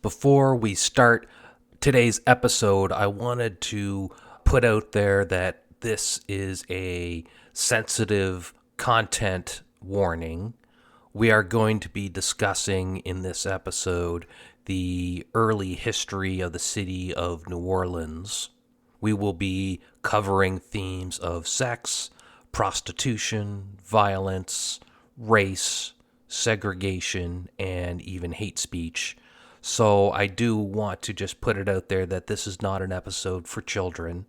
Before we start today's episode, I wanted to put out there that this is a sensitive content warning. We are going to be discussing in this episode the early history of the city of New Orleans. We will be covering themes of sex, prostitution, violence, race, segregation, and even hate speech. So I do want to just put it out there that this is not an episode for children,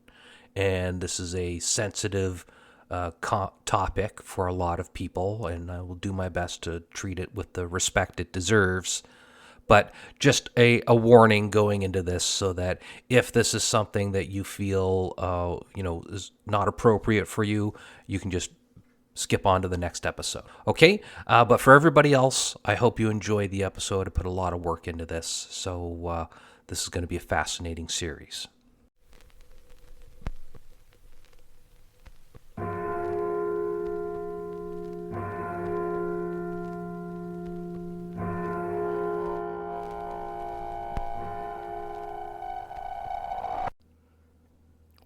and this is a sensitive topic for a lot of people, and I will do my best to treat it with the respect it deserves. But just a warning going into this, so that if this is something that you feel is not appropriate for you, you can just skip on to the next episode. Okay? But for everybody else, I hope you enjoy the episode. I put a lot of work into this, so this is going to be a fascinating series.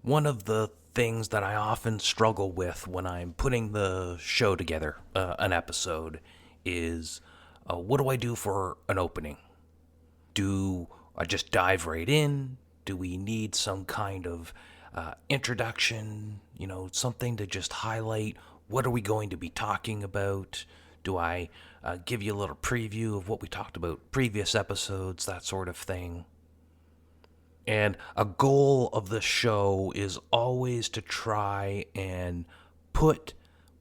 One of the things that I often struggle with when I'm putting the show together, an episode, is what do I do for an opening? Do I just dive right in? Do we need some kind of introduction? Something to just highlight what are we going to be talking about? Do I give you a little preview of what we talked about previous episodes, that sort of thing? And a goal of the show is always to try and put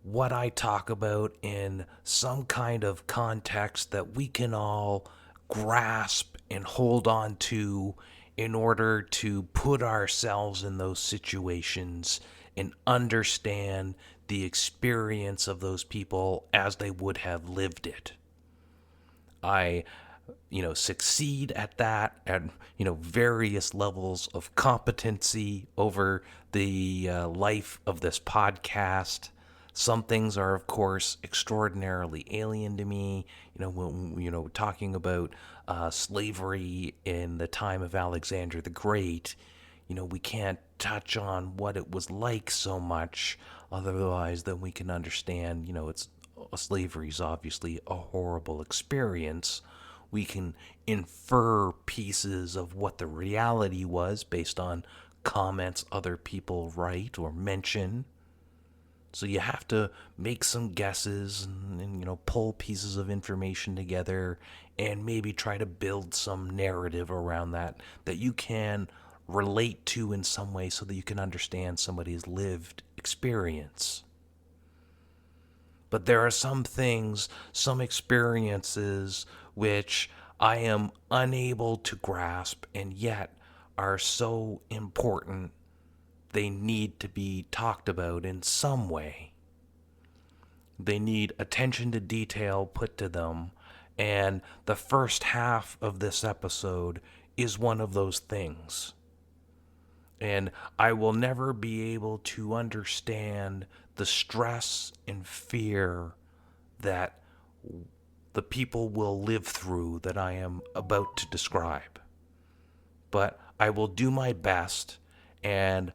what I talk about in some kind of context that we can all grasp and hold on to in order to put ourselves in those situations and understand the experience of those people as they would have lived it. I succeed at that at, various levels of competency over the life of this podcast. Some things are, of course, extraordinarily alien to me. When talking about slavery in the time of Alexander the Great, we can't touch on what it was like so much, otherwise than we can understand, slavery is obviously a horrible experience. We can infer pieces of what the reality was based on comments other people write or mention. So you have to make some guesses and pull pieces of information together and maybe try to build some narrative around that you can relate to in some way so that you can understand somebody's lived experience. But there are some things, some experiences, which I am unable to grasp and yet are so important they need to be talked about in some way. They need attention to detail put to them, and the first half of this episode is one of those things. And I will never be able to understand the stress and fear that the people will live through that I am about to describe. But I will do my best, and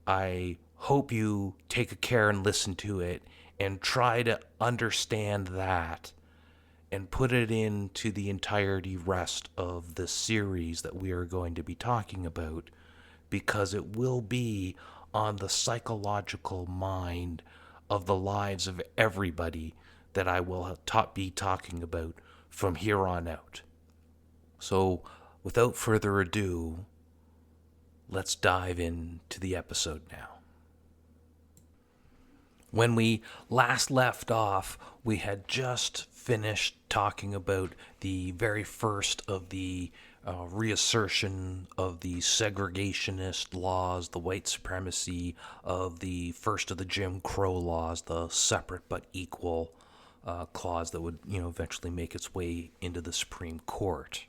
I hope you take a care and listen to it and try to understand that and put it into the entirety rest of the series that we are going to be talking about, because it will be on the psychological mind of the lives of everybody that I will be talking about from here on out. So, without further ado, let's dive into the episode now. When we last left off, we had just finished talking about the very first of the reassertion of the segregationist laws, the white supremacy of the first of the Jim Crow laws, the separate but equal clause that would, eventually make its way into the Supreme Court.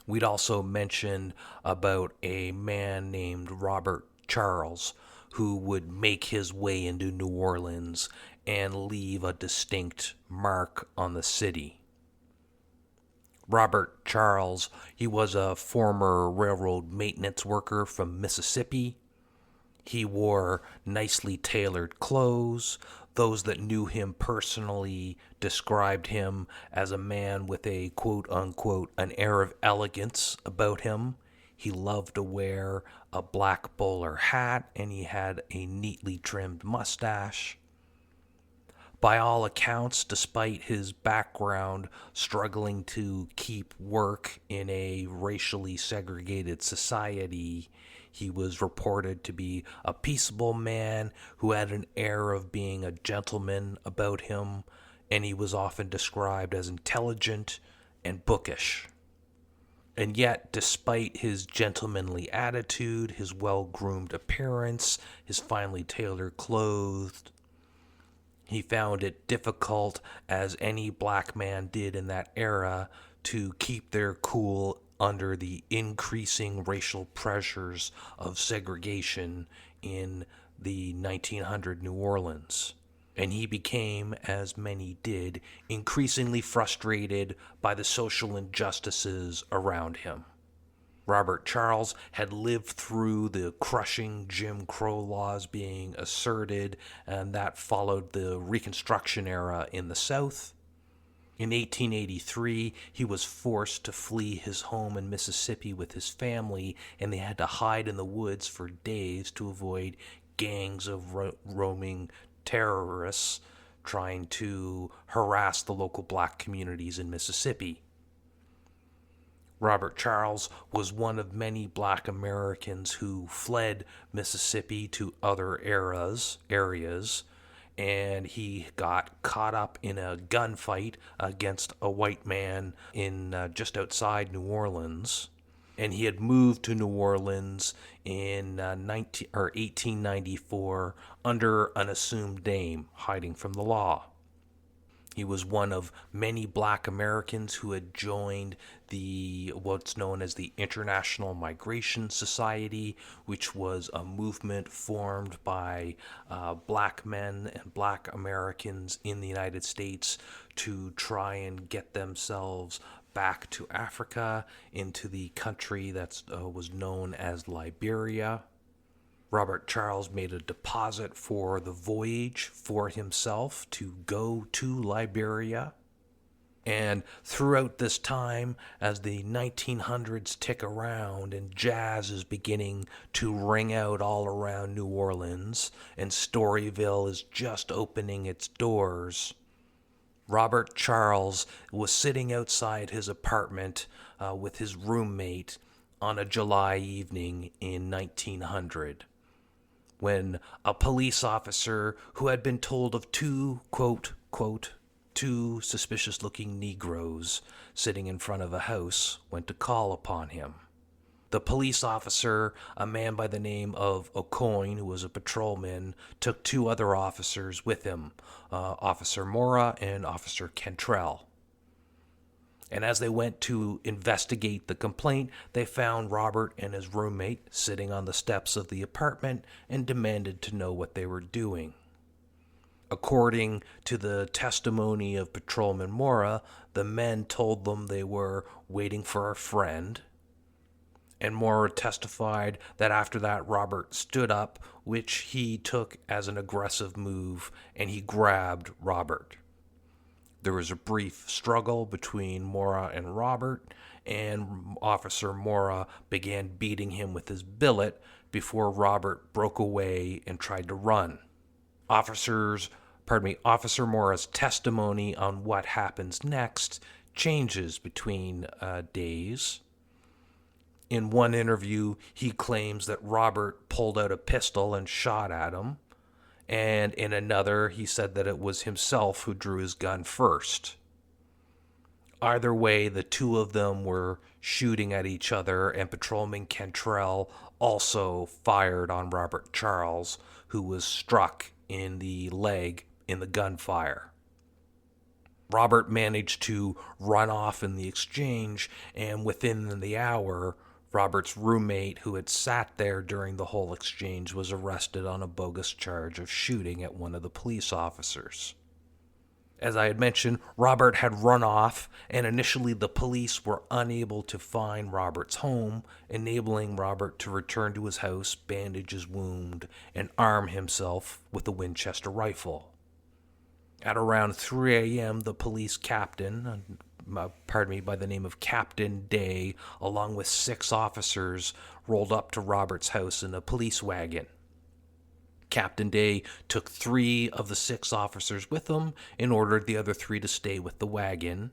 We'd also mentioned about a man named Robert Charles who would make his way into New Orleans and leave a distinct mark on the city. Robert Charles, he was a former railroad maintenance worker from Mississippi. He wore nicely tailored clothes. Those that knew him personally described him as a man with a quote unquote an air of elegance about him. He loved to wear a black bowler hat and he had a neatly trimmed mustache. By all accounts, despite his background struggling to keep work in a racially segregated society, he was reported to be a peaceable man who had an air of being a gentleman about him, and he was often described as intelligent and bookish. And yet, despite his gentlemanly attitude, his well-groomed appearance, his finely tailored clothes, he found it difficult, as any black man did in that era, to keep their cool under the increasing racial pressures of segregation in the 1900 New Orleans. And he became, as many did, increasingly frustrated by the social injustices around him. Robert Charles had lived through the crushing Jim Crow laws being asserted, and that followed the Reconstruction era in the South. In 1883, he was forced to flee his home in Mississippi with his family, and they had to hide in the woods for days to avoid gangs of roaming terrorists trying to harass the local black communities in Mississippi. Robert Charles was one of many black Americans who fled Mississippi to other areas, and he got caught up in a gunfight against a white man in just outside New Orleans. And he had moved to New Orleans in 1894 under an assumed name, hiding from the law. He was one of many black Americans who had joined what's known as the International Migration Society, which was a movement formed by black men and black Americans in the United States to try and get themselves back to Africa, into the country that was known as Liberia. Robert Charles made a deposit for the voyage for himself to go to Liberia. And throughout this time, as the 1900s tick around and jazz is beginning to ring out all around New Orleans and Storyville is just opening its doors, Robert Charles was sitting outside his apartment with his roommate on a July evening in 1900. When a police officer who had been told of two, two suspicious-looking Negroes sitting in front of a house went to call upon him. The police officer, a man by the name of O'Coin, who was a patrolman, took two other officers with him, Officer Mora and Officer Cantrell. And as they went to investigate the complaint, they found Robert and his roommate sitting on the steps of the apartment and demanded to know what they were doing. According to the testimony of Patrolman Mora, the men told them they were waiting for a friend. And Mora testified that after that, Robert stood up, which he took as an aggressive move, and he grabbed Robert. There was a brief struggle between Mora and Robert, and Officer Mora began beating him with his billet before Robert broke away and tried to run. Officer Mora's testimony on what happens next changes between days. In one interview, he claims that Robert pulled out a pistol and shot at him. And in another, he said that it was himself who drew his gun first. Either way, the two of them were shooting at each other, and Patrolman Cantrell also fired on Robert Charles, who was struck in the leg in the gunfire. Robert managed to run off in the exchange, and within the hour, Robert's roommate, who had sat there during the whole exchange, was arrested on a bogus charge of shooting at one of the police officers. As I had mentioned, Robert had run off, and initially the police were unable to find Robert's home, enabling Robert to return to his house, bandage his wound, and arm himself with a Winchester rifle. At around 3 a.m., the police captain, by the name of Captain Day, along with 6 officers, rolled up to Robert's house in a police wagon. Captain Day took 3 of the 6 officers with him and ordered the other 3 to stay with the wagon.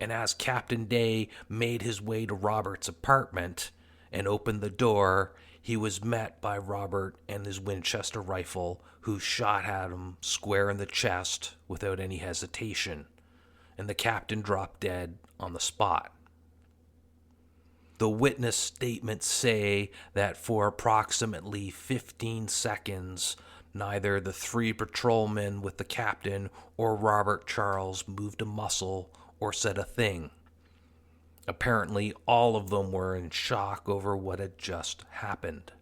And as Captain Day made his way to Robert's apartment and opened the door, he was met by Robert and his Winchester rifle, who shot at him square in the chest without any hesitation, and the captain dropped dead on the spot. The witness statements say that for approximately 15 seconds, neither the 3 patrolmen with the captain or Robert Charles moved a muscle or said a thing. Apparently, all of them were in shock over what had just happened.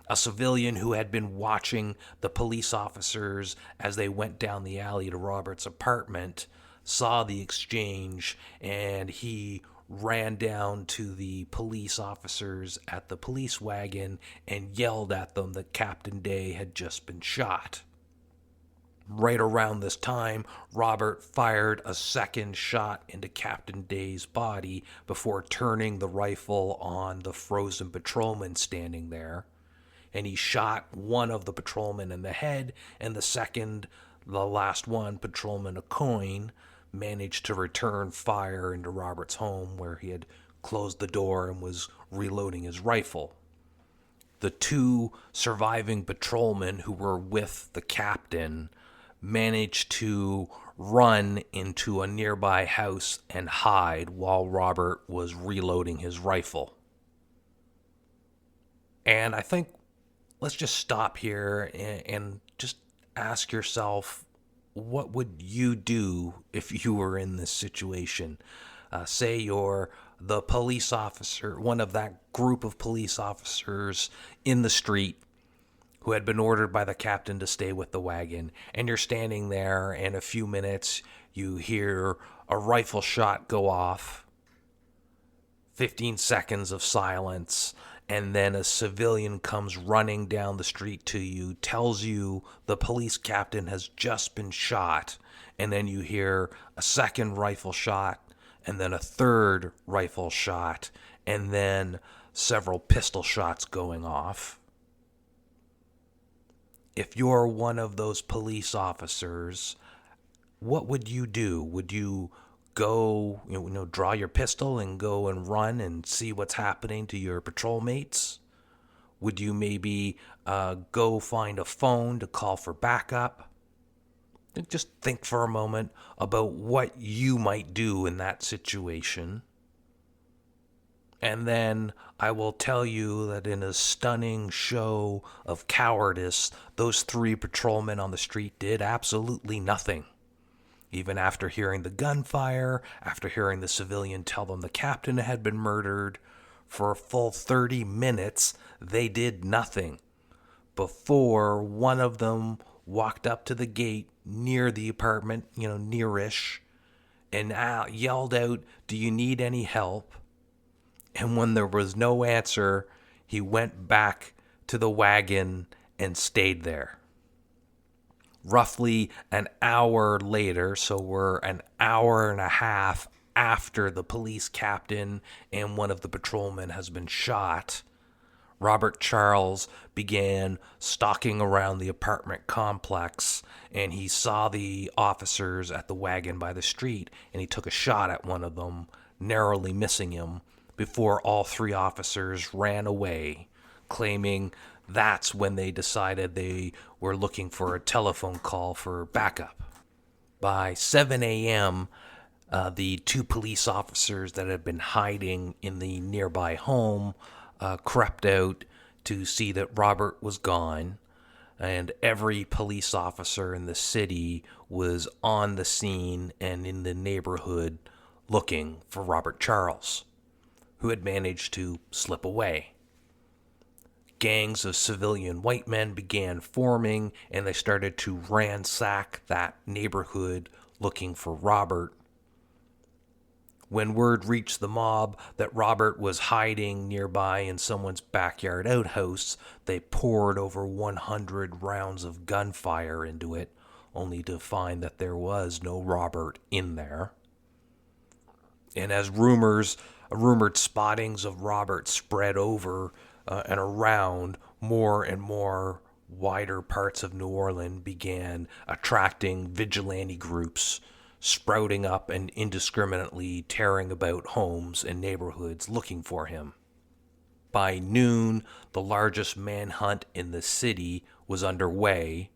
A civilian who had been watching the police officers as they went down the alley to Robert's apartment saw the exchange, and he ran down to the police officers at the police wagon and yelled at them that Captain Day had just been shot. Right around this time, Robert fired a second shot into Captain Day's body before turning the rifle on the frozen patrolman standing there. And he shot one of the patrolmen in the head, and the last one, Patrolman Acoyne, managed to return fire into Robert's home where he had closed the door and was reloading his rifle. The 2 surviving patrolmen who were with the captain managed to run into a nearby house and hide while Robert was reloading his rifle. And I think let's just stop here and just ask yourself, what would you do if you were in this situation? Say you're the police officer, one of that group of police officers in the street who had been ordered by the captain to stay with the wagon, and you're standing there, and in a few minutes you hear a rifle shot go off, 15 seconds of silence, and then a civilian comes running down the street to you, tells you the police captain has just been shot, and then you hear a second rifle shot, and then a third rifle shot, and then several pistol shots going off. If you're one of those police officers, what would you do? Would you go, draw your pistol and go and run and see what's happening to your patrol mates? Would you maybe go find a phone to call for backup? Just think for a moment about what you might do in that situation. And then I will tell you that in a stunning show of cowardice, those 3 patrolmen on the street did absolutely nothing. Even after hearing the gunfire, after hearing the civilian tell them the captain had been murdered, for a full 30 minutes, they did nothing. Before one of them walked up to the gate near the apartment, nearish, and yelled out, "Do you need any help?" And when there was no answer, he went back to the wagon and stayed there. Roughly an hour later, so we're an hour and a half after the police captain and one of the patrolmen has been shot, Robert Charles began stalking around the apartment complex, and he saw the officers at the wagon by the street, and he took a shot at one of them, narrowly missing him, before all 3 officers ran away, claiming that's when they decided they were looking for a telephone call for backup. By 7 a.m., the 2 police officers that had been hiding in the nearby home crept out to see that Robert was gone, and every police officer in the city was on the scene and in the neighborhood looking for Robert Charles, who had managed to slip away. Gangs of civilian white men began forming, and they started to ransack that neighborhood looking for Robert. When word reached the mob that Robert was hiding nearby in someone's backyard outhouse, they poured over 100 rounds of gunfire into it, only to find that there was no Robert in there. And as rumored spottings of Robert spread over and around, more and more wider parts of New Orleans began attracting vigilante groups, sprouting up and indiscriminately tearing about homes and neighborhoods looking for him. By noon, the largest manhunt in the city was underway,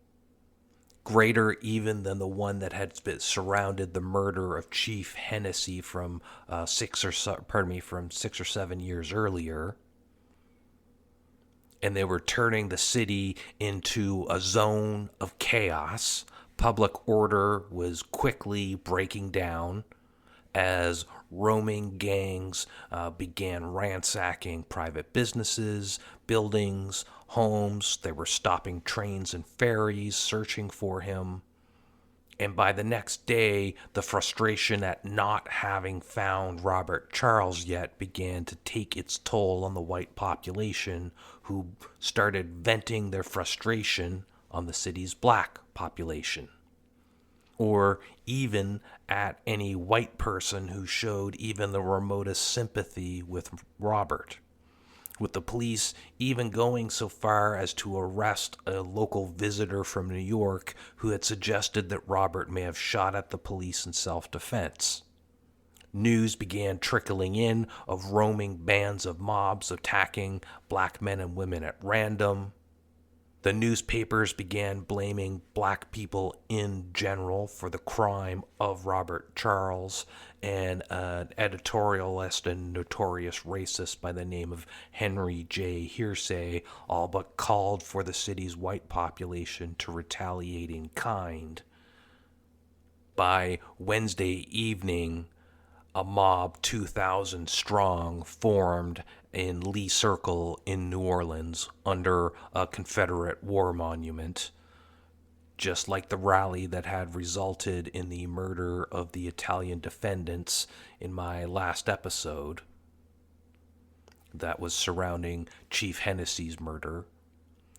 greater even than the one that had surrounded the murder of Chief Hennessy from 6 or 7 years earlier. And they were turning the city into a zone of chaos. Public order was quickly breaking down as roaming gangs began ransacking private businesses, buildings, homes. They were stopping trains and ferries, searching for him. And by the next day, the frustration at not having found Robert Charles yet began to take its toll on the white population, who started venting their frustration on the city's black population, or even at any white person who showed even the remotest sympathy with Robert, with the police even going so far as to arrest a local visitor from New York who had suggested that Robert may have shot at the police in self-defense. News began trickling in of roaming bands of mobs attacking black men and women at random. The newspapers began blaming black people in general for the crime of Robert Charles, and an editorialist and notorious racist by the name of Henry J. Hearsay all but called for the city's white population to retaliate in kind. By Wednesday evening, a mob 2,000 strong formed in Lee Circle in New Orleans under a Confederate war monument, just like the rally that had resulted in the murder of the Italian defendants in my last episode that was surrounding Chief Hennessy's murder.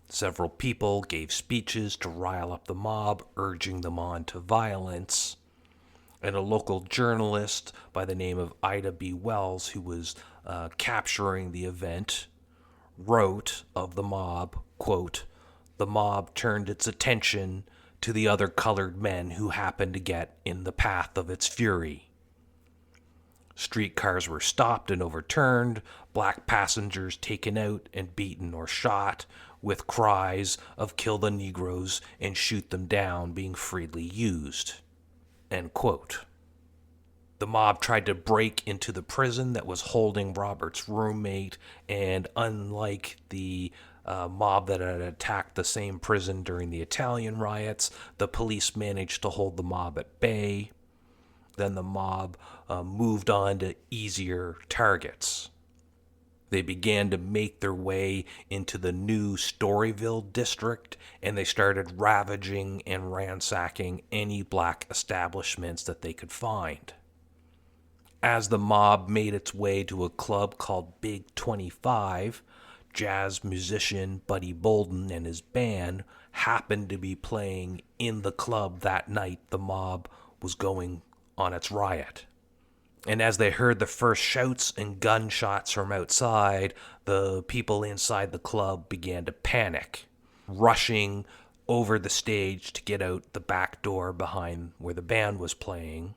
Several people gave speeches to rile up the mob, urging them on to violence. And a local journalist by the name of Ida B. Wells, who was capturing the event, wrote of the mob, quote, "The mob turned its attention to the other colored men who happened to get in the path of its fury. Streetcars were stopped and overturned, black passengers taken out and beaten or shot, with cries of kill the Negroes and shoot them down being freely used." End quote. The mob tried to break into the prison that was holding Robert's roommate, and unlike the mob that had attacked the same prison during the Italian riots, the police managed to hold the mob at bay. Then the mob moved on to easier targets. They began to make their way into the new Storyville district, and they started ravaging and ransacking any black establishments that they could find. As the mob made its way to a club called Big 25, jazz musician Buddy Bolden and his band happened to be playing in the club that night the mob was going on its riot. And as they heard the first shouts and gunshots from outside, the people inside the club began to panic, rushing over the stage to get out the back door behind where the band was playing.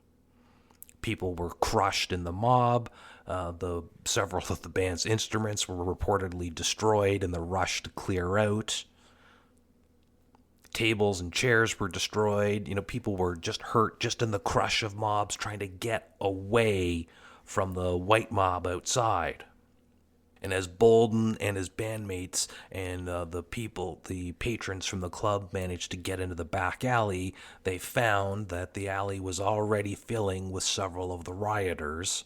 People were crushed in the mob. Several of the band's instruments were reportedly destroyed in the rush to clear out. Tables and chairs were destroyed. People were just hurt just in the crush of mobs trying to get away from the white mob outside. And as Bolden and his bandmates and the patrons from the club managed to get into the back alley, they found that the alley was already filling with several of the rioters.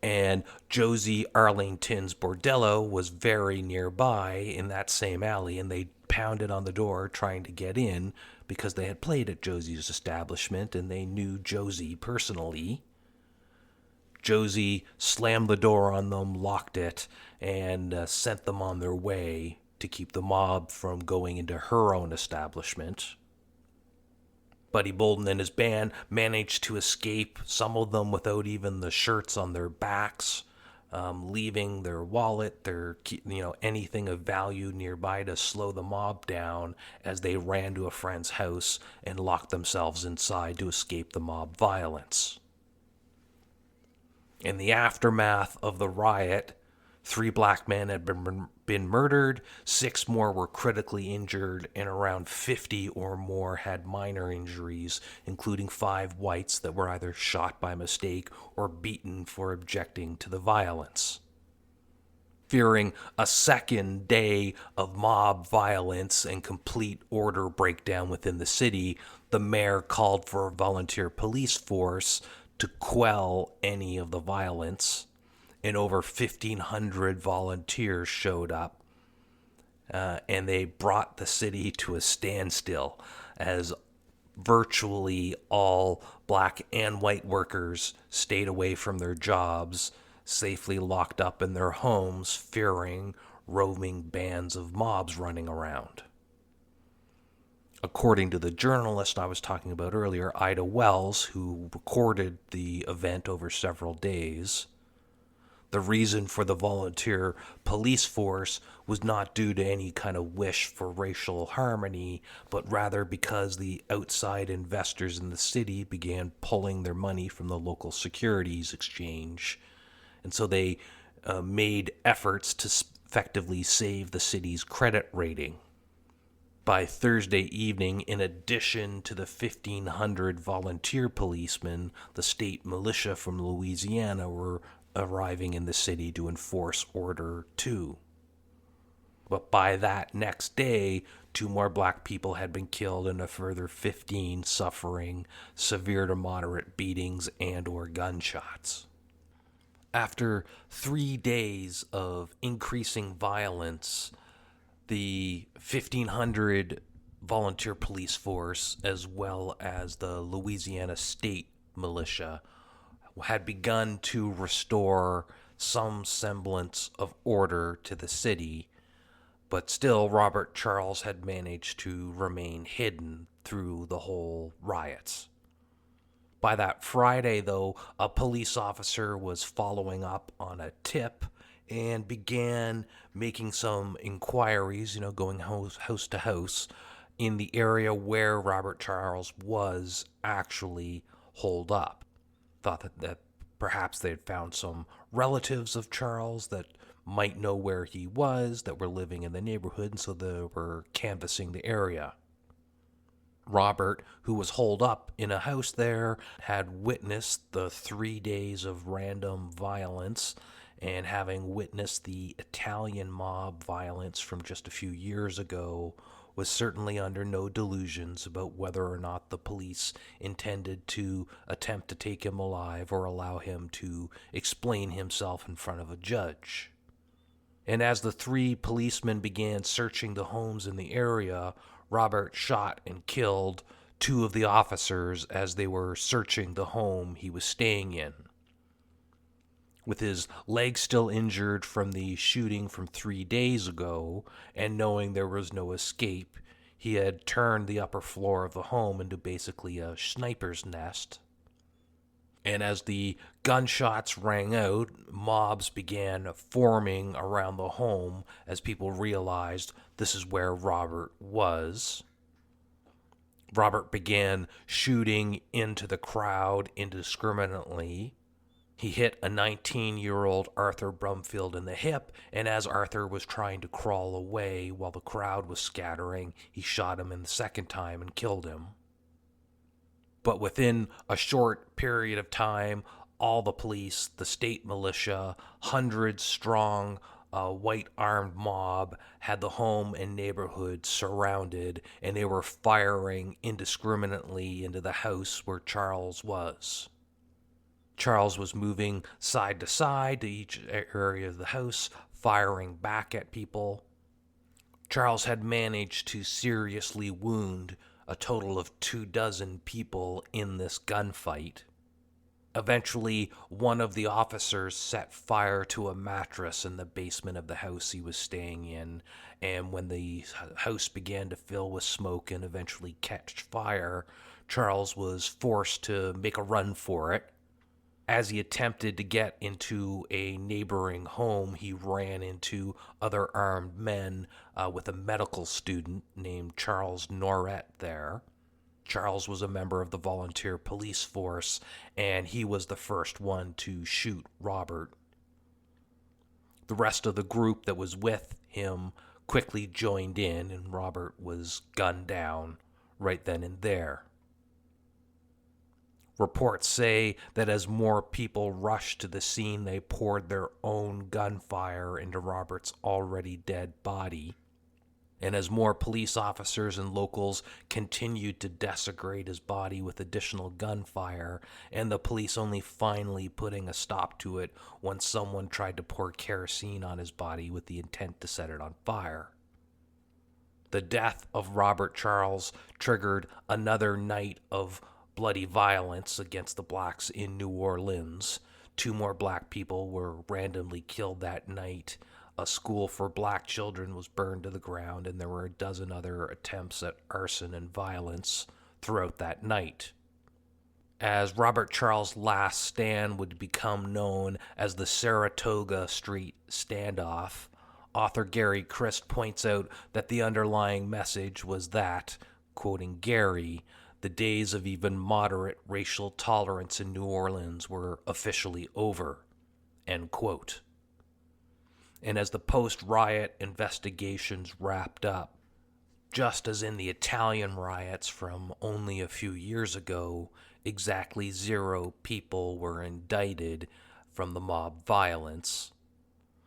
And Josie Arlington's bordello was very nearby in that same alley, and they pounded on the door trying to get in because they had played at Josie's establishment and they knew Josie personally. Josie slammed the door on them, locked it, and sent them on their way to keep the mob from going into her own establishment. Buddy Bolden and his band managed to escape, some of them without even the shirts on their backs, leaving their wallet, anything of value nearby to slow the mob down as they ran to a friend's house and locked themselves inside to escape the mob violence. In the aftermath of the riot, 3 black men had been murdered, 6 more were critically injured, and around 50 or more had minor injuries, including 5 whites that were either shot by mistake or beaten for objecting to the violence. Fearing a second day of mob violence and complete order breakdown within the city, the mayor called for a volunteer police force to quell any of the violence. And over 1,500 volunteers showed up, and they brought the city to a standstill as virtually all black and white workers stayed away from their jobs, safely locked up in their homes, fearing roving bands of mobs running around. According to the journalist I was talking about earlier, Ida Wells, who recorded the event over several days, the reason for the volunteer police force was not due to any kind of wish for racial harmony, but rather because the outside investors in the city began pulling their money from the local securities exchange. And so they made efforts to effectively save the city's credit rating. By Thursday evening, in addition to the 1,500 volunteer policemen, the state militia from Louisiana were arriving in the city to enforce Order 2. But by that next day, 2 more black people had been killed and a further 15 suffering severe to moderate beatings and or gunshots. After 3 days of increasing violence, the 1,500 volunteer police force, as well as the Louisiana State militia, had begun to restore some semblance of order to the city, but still Robert Charles had managed to remain hidden through the whole riots. By that Friday, though, a police officer was following up on a tip and began making some inquiries, going house to house in the area where Robert Charles was actually holed up. Thought that perhaps they had found some relatives of Charles that might know where he was, that were living in the neighborhood, and so they were canvassing the area. Robert, who was holed up in a house there, had witnessed the 3 days of random violence, and having witnessed the Italian mob violence from just a few years ago, was certainly under no delusions about whether or not the police intended to attempt to take him alive or allow him to explain himself in front of a judge. And as the 3 policemen began searching the homes in the area, Robert shot and killed 2 of the officers as they were searching the home he was staying in. With his leg still injured from the shooting from 3 days ago, and knowing there was no escape, he had turned the upper floor of the home into basically a sniper's nest. And as the gunshots rang out, mobs began forming around the home as people realized this is where Robert was. Robert began shooting into the crowd indiscriminately. He hit a 19-year-old Arthur Brumfield in the hip, and as Arthur was trying to crawl away while the crowd was scattering, he shot him in the second time and killed him. But within a short period of time, all the police, the state militia, hundreds strong white armed mob had the home and neighborhood surrounded, and they were firing indiscriminately into the house where Charles was. Charles was moving side to side to each area of the house, firing back at people. Charles had managed to seriously wound a total of 24 people in this gunfight. Eventually, one of the officers set fire to a mattress in the basement of the house he was staying in, and when the house began to fill with smoke and eventually catch fire, Charles was forced to make a run for it. As he attempted to get into a neighboring home, he ran into other armed men with a medical student named Charles Norret there. Charles was a member of the volunteer police force, and he was the first one to shoot Robert. The rest of the group that was with him quickly joined in, and Robert was gunned down right then and there. Reports say that as more people rushed to the scene, they poured their own gunfire into Robert's already dead body. And as more police officers and locals continued to desecrate his body with additional gunfire, and the police only finally putting a stop to it when someone tried to pour kerosene on his body with the intent to set it on fire. The death of Robert Charles triggered another night of bloody violence against the blacks in New Orleans. 2 more black people were randomly killed that night. A school for black children was burned to the ground, and there were a dozen other attempts at arson and violence throughout that night. As Robert Charles' last stand would become known as the Saratoga Street Standoff, author Gary Christ points out that the underlying message was that, quoting Gary, the days of even moderate racial tolerance in New Orleans were officially over, end quote. And as the post-riot investigations wrapped up, just as in the Italian riots from only a few years ago, exactly 0 people were indicted from the mob violence.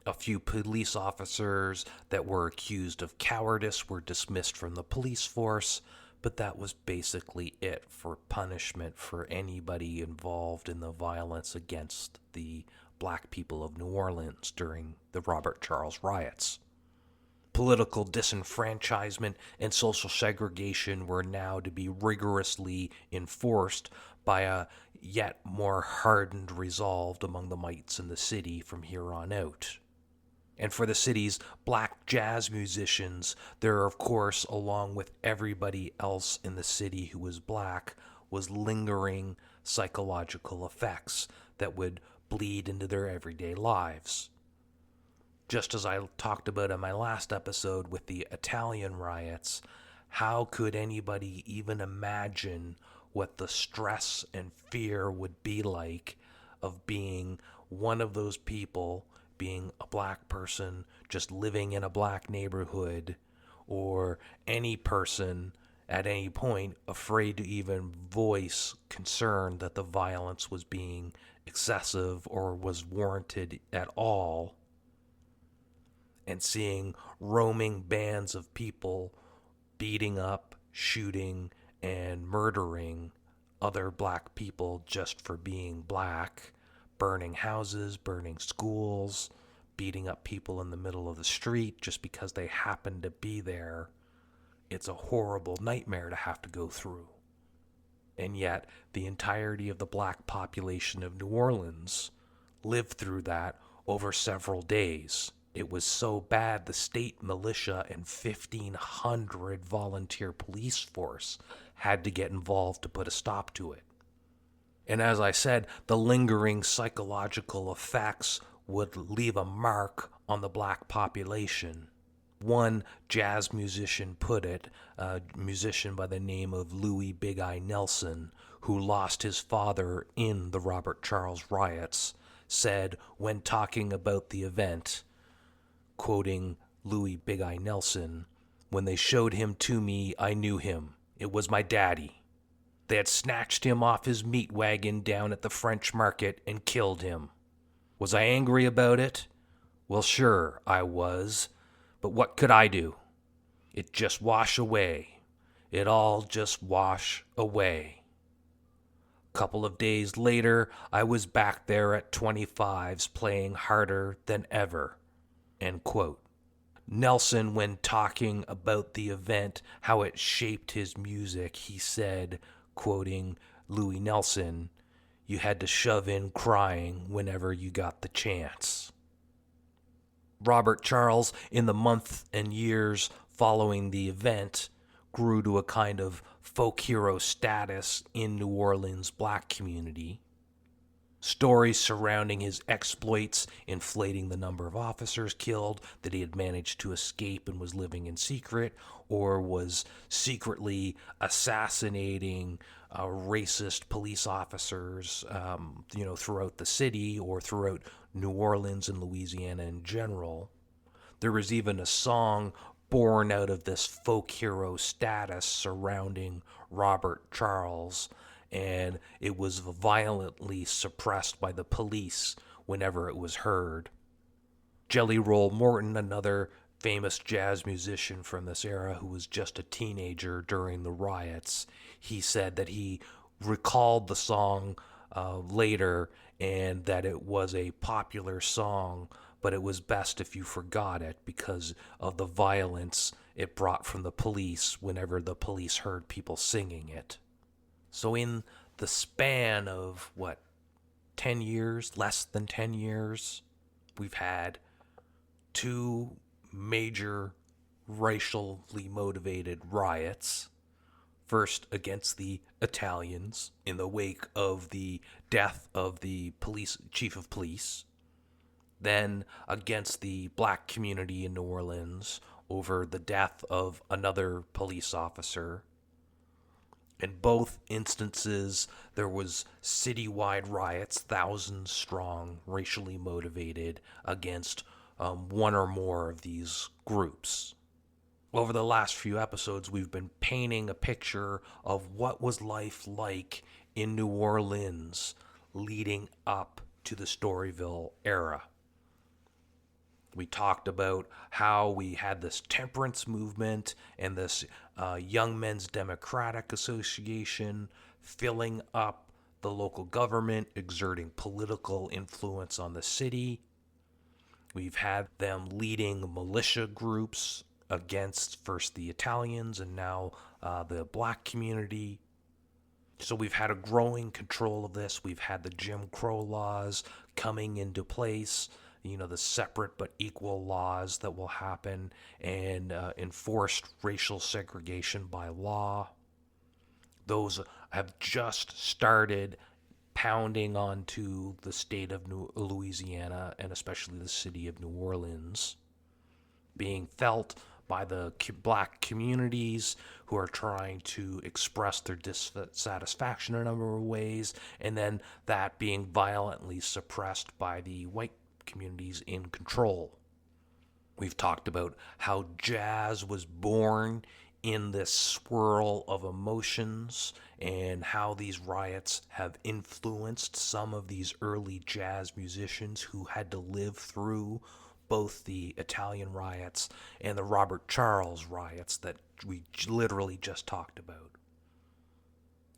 A few police officers that were accused of cowardice were dismissed from the police force, but that was basically it for punishment for anybody involved in the violence against the black people of New Orleans during the Robert Charles Riots. Political disenfranchisement and social segregation were now to be rigorously enforced by a yet more hardened resolve among the mites in the city from here on out. And for the city's black jazz musicians, there, of course, along with everybody else in the city who was black, was lingering psychological effects that would bleed into their everyday lives. Just as I talked about in my last episode with the Italian riots, how could anybody even imagine what the stress and fear would be like of being one of those people, being a black person just living in a black neighborhood, or any person at any point afraid to even voice concern that the violence was being excessive or was warranted at all, and seeing roaming bands of people beating up, shooting, and murdering other black people just for being black, burning houses, burning schools, beating up people in the middle of the street just because they happen to be there. It's a horrible nightmare to have to go through. And yet, the entirety of the black population of New Orleans lived through that over several days. It was so bad the state militia and 1,500 volunteer police force had to get involved to put a stop to it. And as I said, the lingering psychological effects would leave a mark on the black population. One jazz musician put it, a musician by the name of Louis Big Eye Nelson, who lost his father in the Robert Charles Riots, said when talking about the event, quoting Louis Big Eye Nelson, "When they showed him to me, I knew him. It was my daddy. They had snatched him off his meat wagon down at the French market and killed him. Was I angry about it? Well, sure, I was. But what could I do? It just wash away. It all just wash away." Couple of days later, I was back there at 25s playing harder than ever. End quote. Nelson, when talking about the event, how it shaped his music, he said, quoting Louis Nelson, "You had to shove in crying whenever you got the chance." Robert Charles, in the months and years following the event, grew to a kind of folk hero status in New Orleans' black community. Stories surrounding his exploits, inflating the number of officers killed, that he had managed to escape and was living in secret, or was secretly assassinating racist police officers, throughout the city or throughout New Orleans and Louisiana in general. There was even a song born out of this folk hero status surrounding Robert Charles, and it was violently suppressed by the police whenever it was heard. Jelly Roll Morton, another famous jazz musician from this era who was just a teenager during the riots, he said that he recalled the song later and that it was a popular song, but it was best if you forgot it because of the violence it brought from the police whenever the police heard people singing it. So in the span of, 10 years, less than 10 years, we've had two major racially motivated riots. First against the Italians in the wake of the death of the chief of police. Then against the black community in New Orleans over the death of another police officer. In both instances, there was citywide riots, thousands strong, racially motivated, against one or more of these groups. Over the last few episodes, we've been painting a picture of what was life like in New Orleans leading up to the Storyville era. We talked about how we had this temperance movement and this Young Men's Democratic Association filling up the local government, exerting political influence on the city. We've had them leading militia groups against first the Italians and now the black community. So we've had a growing control of this. We've had the Jim Crow laws coming into place, the separate but equal laws that will happen, and enforced racial segregation by law. Those have just started pounding onto the state of Louisiana and especially the city of New Orleans, being felt by the black communities who are trying to express their dissatisfaction in a number of ways, and then that being violently suppressed by the white communities in control. We've talked about how jazz was born in this swirl of emotions and how these riots have influenced some of these early jazz musicians who had to live through both the Italian riots and the Robert Charles riots that we literally just talked about.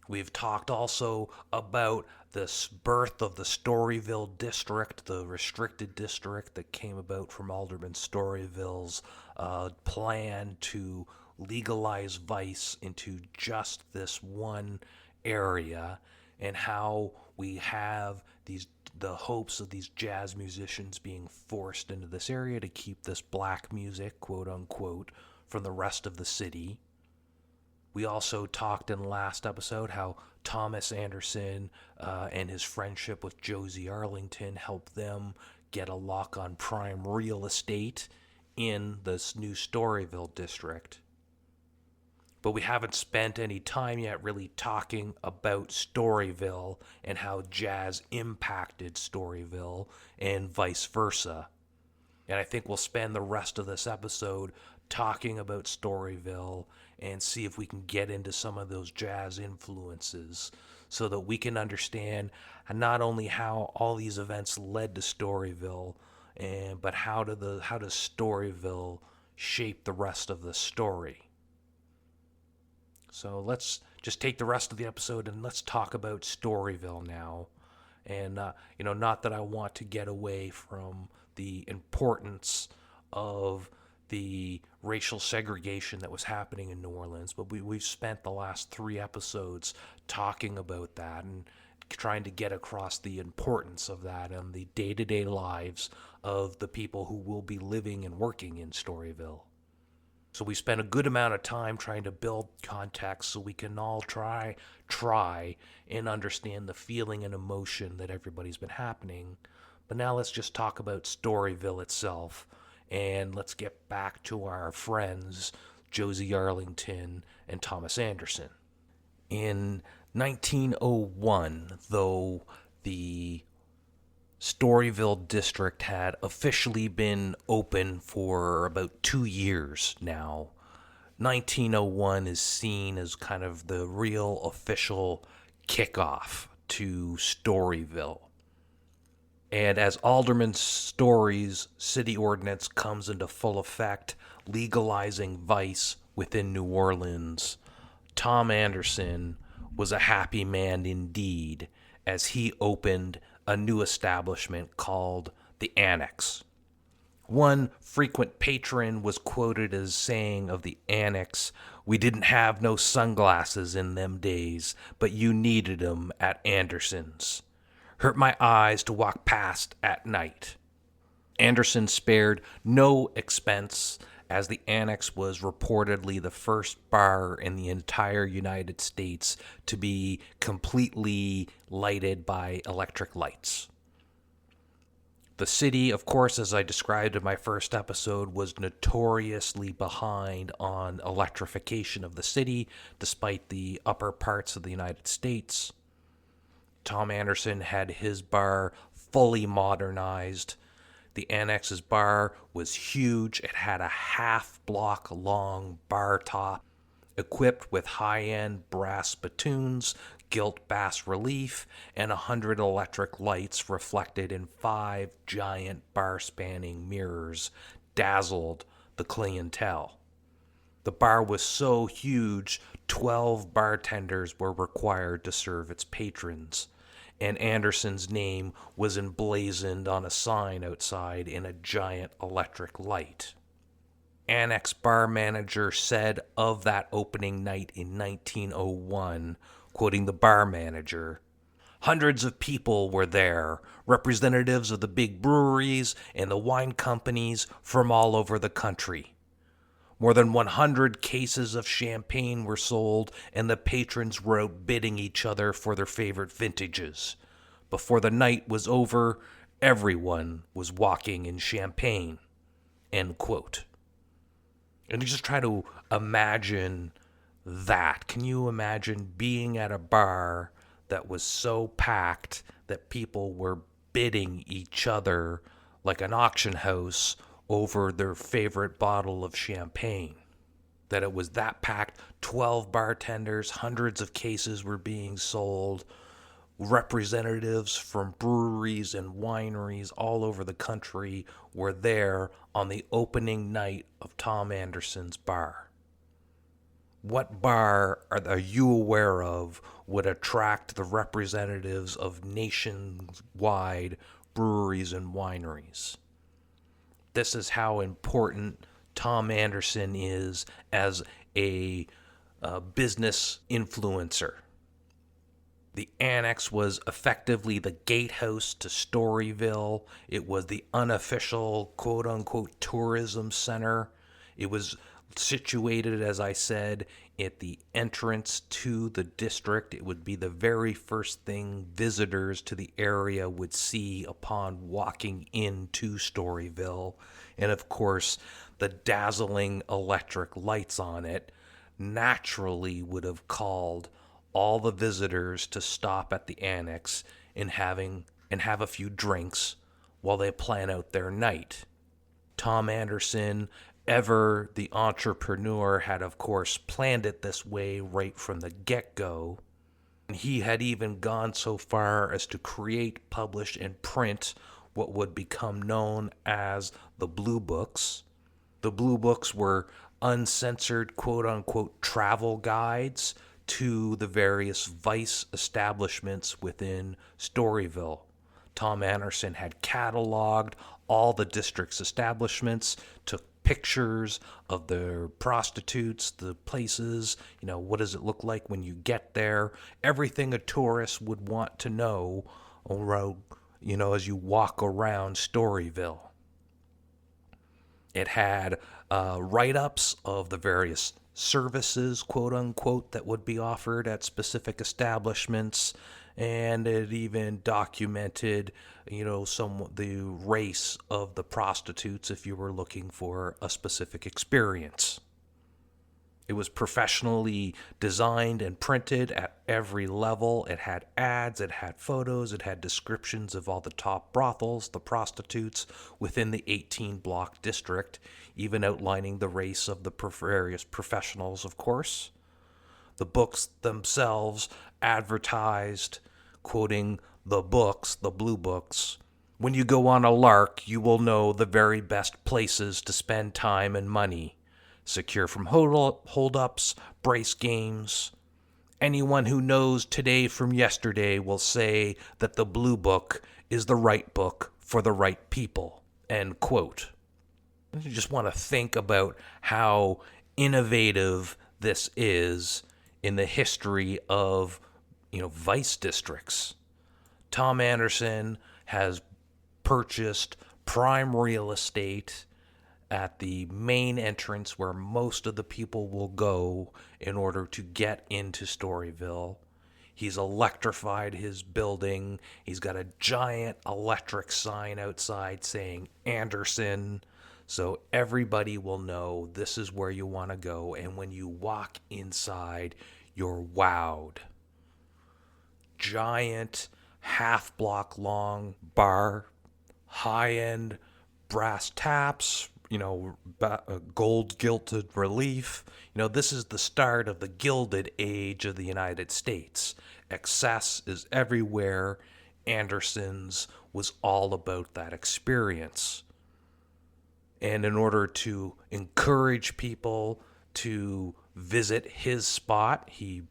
We've talked also about this birth of the Storyville district, the restricted district that came about from Alderman Storyville's plan to legalize vice into just this one area, and how we have the hopes of these jazz musicians being forced into this area to keep this black music, quote unquote, from the rest of the city. We also talked in the last episode how Thomas Anderson and his friendship with Josie Arlington helped them get a lock on prime real estate in this new Storyville district. But we haven't spent any time yet really talking about Storyville and how jazz impacted Storyville and vice versa. And I think we'll spend the rest of this episode talking about Storyville and see if we can get into some of those jazz influences so that we can understand not only how all these events led to Storyville, but how does Storyville shape the rest of the story. So let's just take the rest of the episode and let's talk about Storyville now. And, not that I want to get away from the importance of the racial segregation that was happening in New Orleans, but we've spent the last 3 episodes talking about that and trying to get across the importance of that and the day-to-day lives of the people who will be living and working in Storyville. So we spent a good amount of time trying to build context so we can all try and understand the feeling and emotion that everybody's been happening. But now let's just talk about Storyville itself, and let's get back to our friends Josie Arlington and Thomas Anderson. In 1901, though the Storyville district had officially been open for about 2 years now, 1901 is seen as kind of the real official kickoff to Storyville. And as Alderman Story's city ordinance comes into full effect, legalizing vice within New Orleans, Tom Anderson was a happy man indeed as he opened a new establishment called the Annex. One frequent patron was quoted as saying of the Annex, "We didn't have no sunglasses in them days, but you needed 'em at Anderson's. Hurt my eyes to walk past at night." Anderson spared no expense, as the Annex was reportedly the first bar in the entire United States to be completely lighted by electric lights. The city, of course, as I described in my first episode, was notoriously behind on electrification of the city, despite the upper parts of the United States. Tom Anderson had his bar fully modernized. The Annex's bar was huge. It had a half-block long bar top, equipped with high-end brass spittoons, gilt bas relief, and 100 electric lights reflected in 5 giant bar-spanning mirrors dazzled the clientele. The bar was so huge, 12 bartenders were required to serve its patrons, and Anderson's name was emblazoned on a sign outside in a giant electric light. Annex bar manager said of that opening night in 1901, quoting the bar manager, "Hundreds of people were there, representatives of the big breweries and the wine companies from all over the country. More than 100 cases of champagne were sold, and the patrons were outbidding each other for their favorite vintages. Before the night was over, everyone was walking in champagne." End quote. And you just try to imagine that. Can you imagine being at a bar that was so packed that people were bidding each other like an auction house over their favorite bottle of champagne? That it was that packed, 12 bartenders, hundreds of cases were being sold, representatives from breweries and wineries all over the country were there on the opening night of Tom Anderson's bar. What bar are you aware of would attract the representatives of nationwide breweries and wineries? This is how important Tom Anderson is as a business influencer. The Annex was effectively the gatehouse to Storyville. It was the unofficial quote-unquote tourism center. It was situated, as I said, at the entrance to the district. It would be the very first thing visitors to the area would see upon walking into Storyville. And of course, the dazzling electric lights on it naturally would have called all the visitors to stop at the Annex and have a few drinks while they plan out their night. Tom Anderson, ever the entrepreneur, had of course planned it this way right from the get-go. He had even gone so far as to create, publish, and print what would become known as the Blue Books. The Blue Books were uncensored quote-unquote travel guides to the various vice establishments within Storyville. Tom Anderson had cataloged all the district's establishments, took pictures of their prostitutes, the places, what does it look like when you get there, everything a tourist would want to know around, as you walk around Storyville. It had write-ups of the various services, quote unquote, that would be offered at specific establishments, and it even documented, the race of the prostitutes if you were looking for a specific experience. It was professionally designed and printed at every level. It had ads, it had photos, it had descriptions of all the top brothels, the prostitutes within the 18-block district, even outlining the race of the various professionals, of course. The books themselves advertised, quoting the books, the blue books, "When you go on a lark, you will know the very best places to spend time and money. Secure from hold-ups, brace games. Anyone who knows today from yesterday will say that the blue book is the right book for the right people." End quote. You just want to think about how innovative this is in the history of, vice districts. Tom Anderson has purchased prime real estate at the main entrance where most of the people will go in order to get into Storyville. He's electrified his building. He's got a giant electric sign outside saying Anderson, so everybody will know this is where you want to go. And when you walk inside, you're wowed. Giant, half-block long bar, high-end brass taps, gold gilded relief. This is the start of the Gilded Age of the United States. Excess is everywhere. Anderson's was all about that experience. And in order to encourage people to visit his spot, he,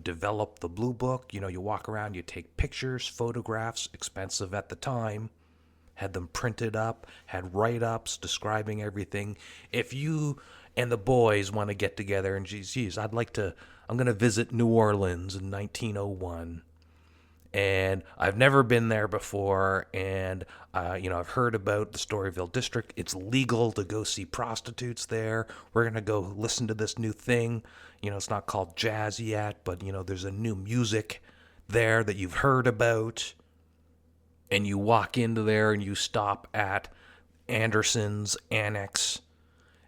developed the Blue Book. You walk around, you take pictures, photographs, expensive at the time. Had them printed up, had write-ups describing everything. If you and the boys want to get together and, geez, I'm going to visit New Orleans in 1901. And I've never been there before, and, I've heard about the Storyville district. It's legal to go see prostitutes there. We're going to go listen to this new thing. It's not called jazz yet, but, there's a new music there that you've heard about. And you walk into there and you stop at Anderson's Annex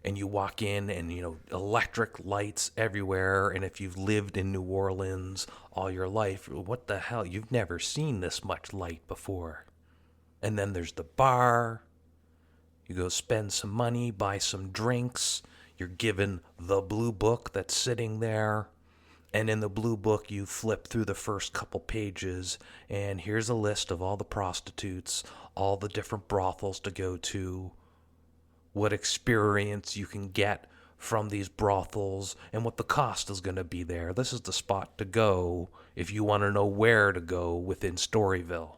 and you walk in and, electric lights everywhere. And if you've lived in New Orleans all your life, what the hell? You've never seen this much light before. And then there's the bar. You go spend some money, buy some drinks. You're given the Blue Book that's sitting there. And in the Blue Book, you flip through the first couple pages, and here's a list of all the prostitutes, all the different brothels to go to, what experience you can get from these brothels, and what the cost is going to be there. This is the spot to go if you want to know where to go within Storyville.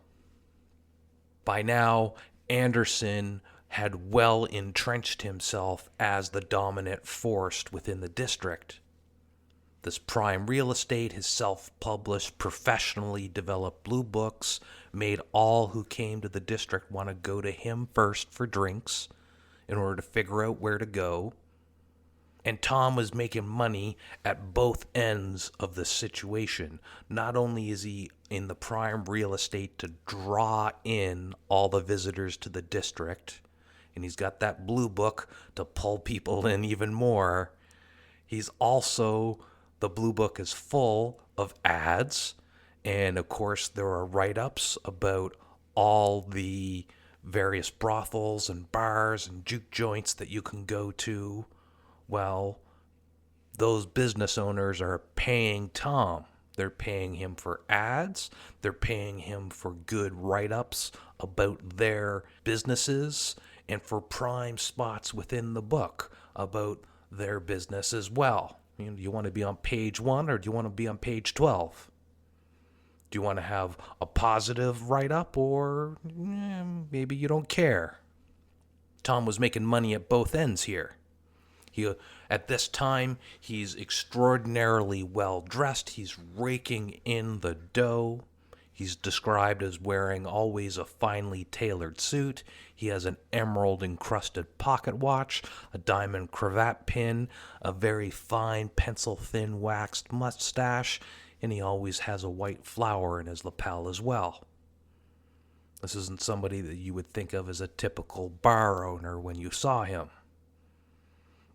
By now, Anderson had well entrenched himself as the dominant force within the district. This prime real estate, his self-published, professionally developed blue books, made all who came to the district want to go to him first for drinks in order to figure out where to go. And Tom was making money at both ends of the situation. Not only is he in the prime real estate to draw in all the visitors to the district, and he's got that blue book to pull people in even more, he's also... The Blue Book is full of ads, and of course there are write-ups about all the various brothels and bars and juke joints that you can go to. Well, those business owners are paying Tom. They're paying him for ads. They're paying him for good write-ups about their businesses and for prime spots within the book about their business as well. Do you want to be on page 1 or do you want to be on page 12? Do you want to have a positive write-up or maybe you don't care? Tom was making money at both ends here. At this time, he's extraordinarily well-dressed. He's raking in the dough. He's described as wearing always a finely tailored suit. He has an emerald-encrusted pocket watch, a diamond cravat pin, a very fine pencil-thin waxed mustache, and he always has a white flower in his lapel as well. This isn't somebody that you would think of as a typical bar owner when you saw him.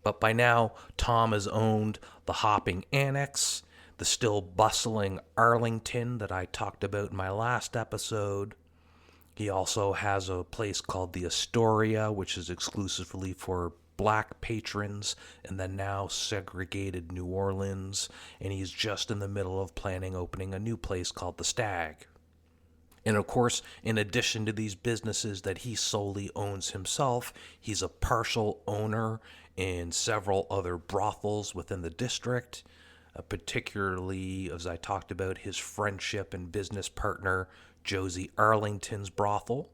But by now, Tom has owned the Hopping Annex, the still bustling Arlington that I talked about in my last episode. He also has a place called the Astoria, which is exclusively for black patrons in the now segregated New Orleans, and he's just in the middle of planning opening a new place called the Stag. And of course, in addition to these businesses that he solely owns himself, he's a partial owner in several other brothels within the district, particularly, as I talked about, his friendship and business partner, Josie Arlington's brothel,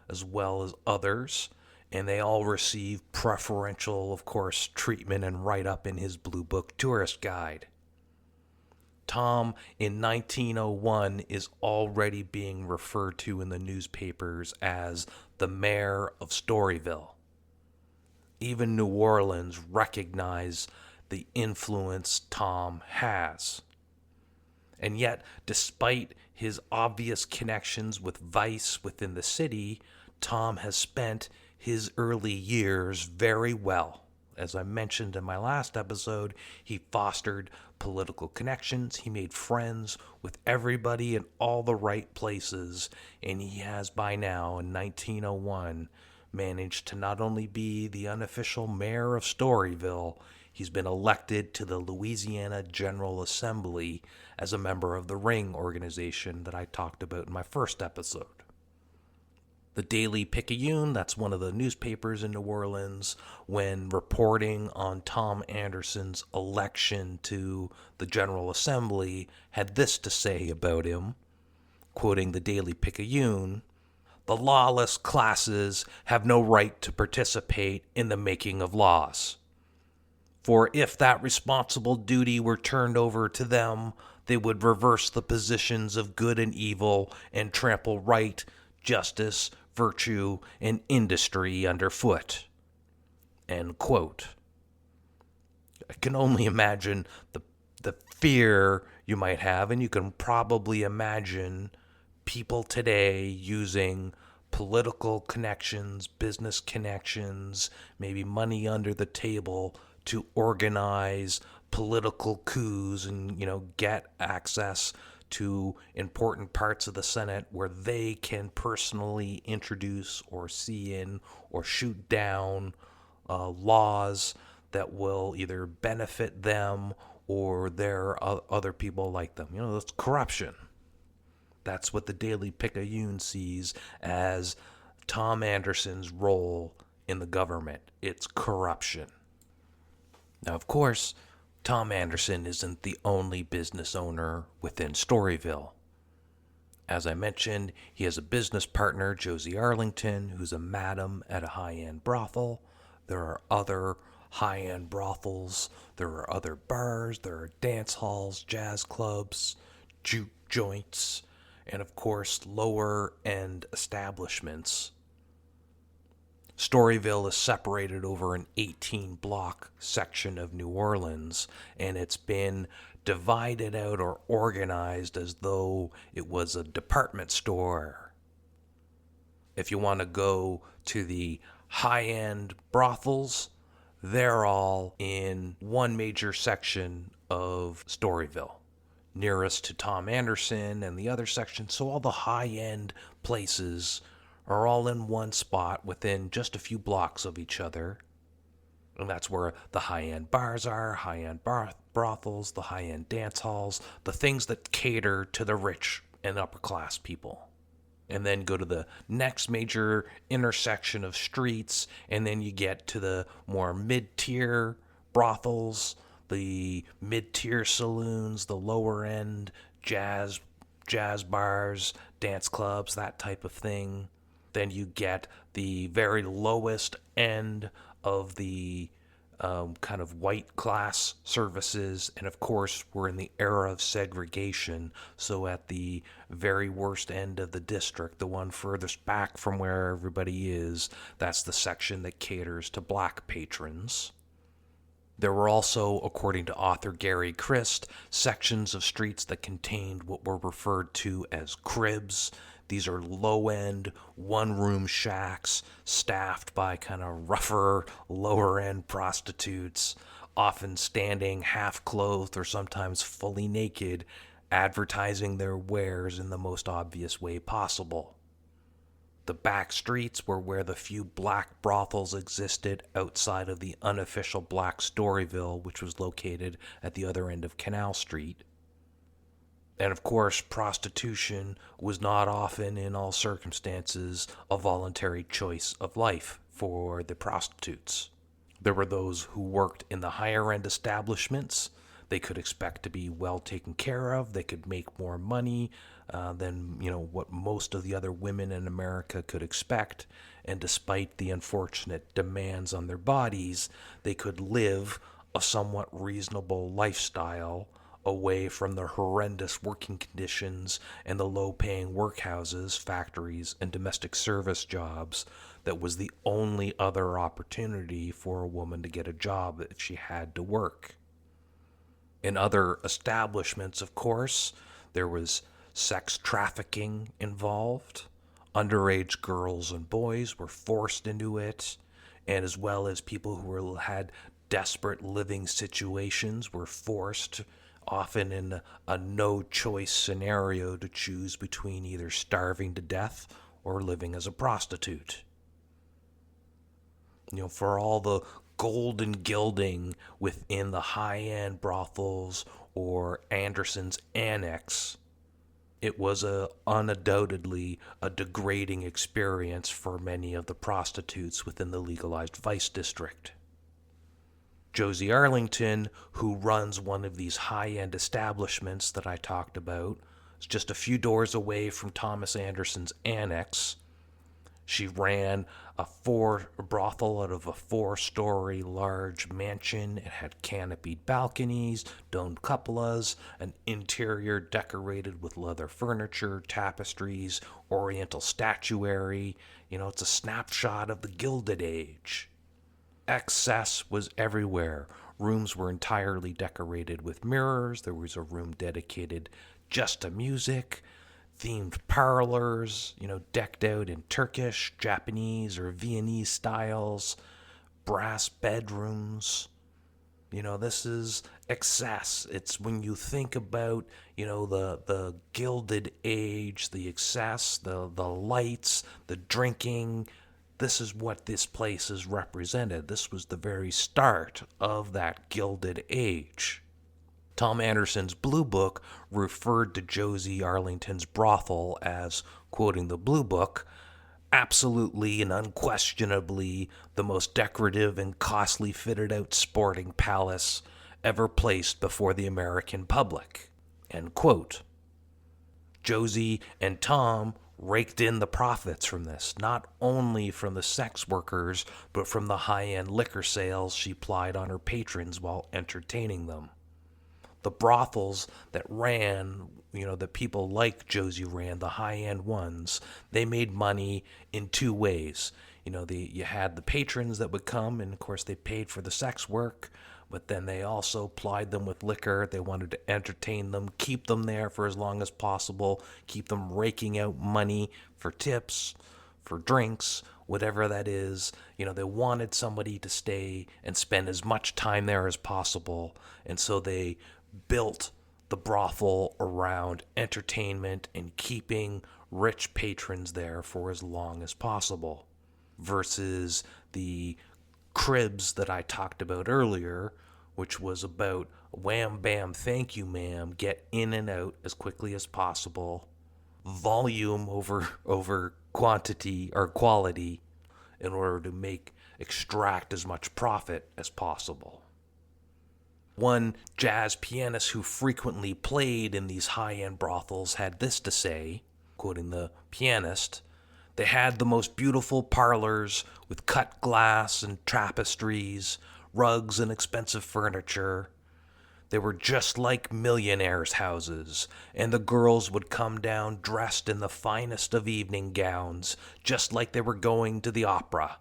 as well as others, and they all receive preferential, of course, treatment and write-up in his Blue Book tourist guide. Tom, in 1901, is already being referred to in the newspapers as the mayor of Storyville. Even New Orleans recognized the influence Tom has. And yet, despite his obvious connections with vice within the city, Tom has spent his early years very well. As I mentioned in my last episode, he fostered political connections, he made friends with everybody in all the right places, and he has by now, in 1901, managed to not only be the unofficial mayor of Storyville, he's been elected to the Louisiana General Assembly as a member of the Ring organization that I talked about in my first episode. The Daily Picayune, that's one of the newspapers in New Orleans, when reporting on Tom Anderson's election to the General Assembly, had this to say about him, quoting the Daily Picayune: "The lawless classes have no right to participate in the making of laws. For if that responsible duty were turned over to them, they would reverse the positions of good and evil and trample right, justice, virtue, and industry underfoot." End quote. I can only imagine the fear you might have, and you can probably imagine people today using political connections, business connections, maybe money under the table to organize political coups and, get access to important parts of the Senate where they can personally introduce or see in or shoot down laws that will either benefit them or their other people like them. That's corruption. That's what the Daily Picayune sees as Tom Anderson's role in the government. It's corruption. Now, of course, Tom Anderson isn't the only business owner within Storyville. As I mentioned, he has a business partner, Josie Arlington, who's a madam at a high-end brothel. There are other high-end brothels. There are other bars. There are dance halls, jazz clubs, juke joints, and of course, lower-end establishments. Storyville is separated over an 18-block section of New Orleans, and it's been divided out or organized as though it was a department store. If you want to go to the high-end brothels, they're all in one major section of Storyville, nearest to Tom Anderson and the other section. So all the high-end places are all in one spot within just a few blocks of each other. And that's where the high-end bars are, high-end brothels, the high-end dance halls, the things that cater to the rich and upper-class people. And then go to the next major intersection of streets, and then you get to the more mid-tier brothels, the mid-tier saloons, the lower-end jazz bars, dance clubs, that type of thing. Then you get the very lowest end of the kind of white class services. And of course, we're in the era of segregation. So at the very worst end of the district, the one furthest back from where everybody is, that's the section that caters to black patrons. There were also, according to author Gary Christ, sections of streets that contained what were referred to as cribs. These are low-end, one-room shacks staffed by kind of rougher, lower-end prostitutes, often standing half-clothed or sometimes fully naked, advertising their wares in the most obvious way possible. The back streets were where the few black brothels existed outside of the unofficial black Storyville, which was located at the other end of Canal Street. And of course, prostitution was not often, in all circumstances, a voluntary choice of life for the prostitutes. There were those who worked in the higher-end establishments. They could expect to be well taken care of. They could make more money than what most of the other women in America could expect. And despite the unfortunate demands on their bodies, they could live a somewhat reasonable lifestyle away from the horrendous working conditions and the low-paying workhouses, factories, and domestic service jobs that was the only other opportunity for a woman to get a job that she had to work. In other establishments, of course, there was sex trafficking involved. Underage girls and boys were forced into it, and as well as people who had desperate living situations were forced, often in a no-choice scenario, to choose between either starving to death or living as a prostitute. For all the golden gilding within the high-end brothels or Anderson's Annex, it was undoubtedly a degrading experience for many of the prostitutes within the legalized vice district. Josie Arlington, who runs one of these high-end establishments that I talked about, is just a few doors away from Thomas Anderson's Annex. She ran a brothel out of a 4-story large mansion. It had canopied balconies, domed cupolas, an interior decorated with leather furniture, tapestries, oriental statuary. It's a snapshot of the Gilded Age. Excess was everywhere. Rooms were entirely decorated with mirrors. There was a room dedicated just to music. Themed parlors, decked out in Turkish, Japanese, or Viennese styles. Brass bedrooms. This is excess. It's when you think about, the Gilded Age, the excess, the lights, the drinking. This is what this place is represented. This was the very start of that Gilded Age. Tom Anderson's Blue Book referred to Josie Arlington's brothel as, quoting the Blue Book, absolutely and unquestionably the most decorative and costly fitted-out sporting palace ever placed before the American public, end quote. Josie and Tom raked in the profits from this, not only from the sex workers, but from the high-end liquor sales she plied on her patrons while entertaining them. The brothels that ran, that people like Josie ran, the high-end ones, they made money in two ways. You had the patrons that would come, and of course they paid for the sex work, but then they also plied them with liquor. They wanted to entertain them, keep them there for as long as possible, keep them raking out money for tips, for drinks, whatever that is. They wanted somebody to stay and spend as much time there as possible, and so they built the brothel around entertainment and keeping rich patrons there for as long as possible, versus the cribs that I talked about earlier, which was about wham bam thank you ma'am, get in and out as quickly as possible, volume over quantity or quality, in order to extract as much profit as possible. One jazz pianist who frequently played in these high-end brothels had this to say, quoting the pianist: "They had the most beautiful parlors with cut glass and tapestries, rugs and expensive furniture. They were just like millionaires' houses, and the girls would come down dressed in the finest of evening gowns, just like they were going to the opera.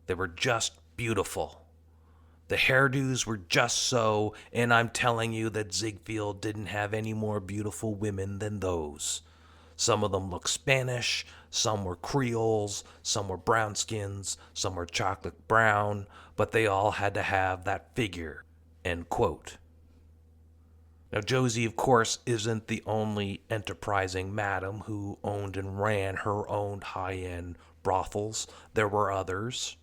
They were just beautiful. The hairdos were just so, and I'm telling you that Ziegfeld didn't have any more beautiful women than those. Some of them looked Spanish, some were Creoles, some were brownskins, some were chocolate brown, but they all had to have that figure." End quote. Now, Josie, of course, isn't the only enterprising madam who owned and ran her own high-end brothels. There were others.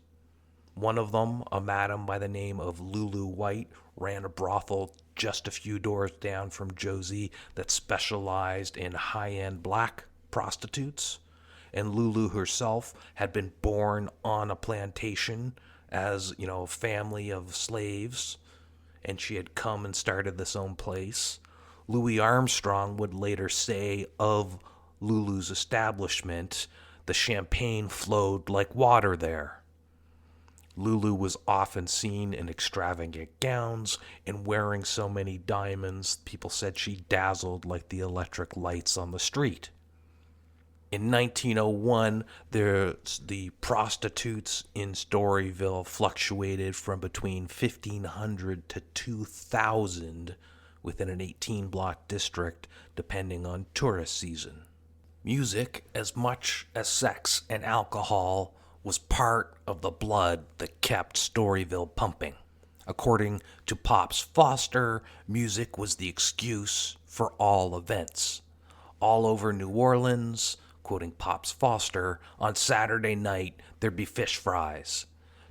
One of them, a madam by the name of Lulu White, ran a brothel just a few doors down from Josie that specialized in high-end black prostitutes. And Lulu herself had been born on a plantation as, a family of slaves, and she had come and started this own place. Louis Armstrong would later say of Lulu's establishment, "The champagne flowed like water there." Lulu was often seen in extravagant gowns and wearing so many diamonds, people said she dazzled like the electric lights on the street. In 1901, the prostitutes in Storyville fluctuated from between 1,500 to 2,000 within an 18-block district, depending on tourist season. Music, as much as sex and alcohol, was part of the blood that kept Storyville pumping. According to Pops Foster, music was the excuse for all events. All over New Orleans, quoting Pops Foster, on Saturday night there'd be fish fries.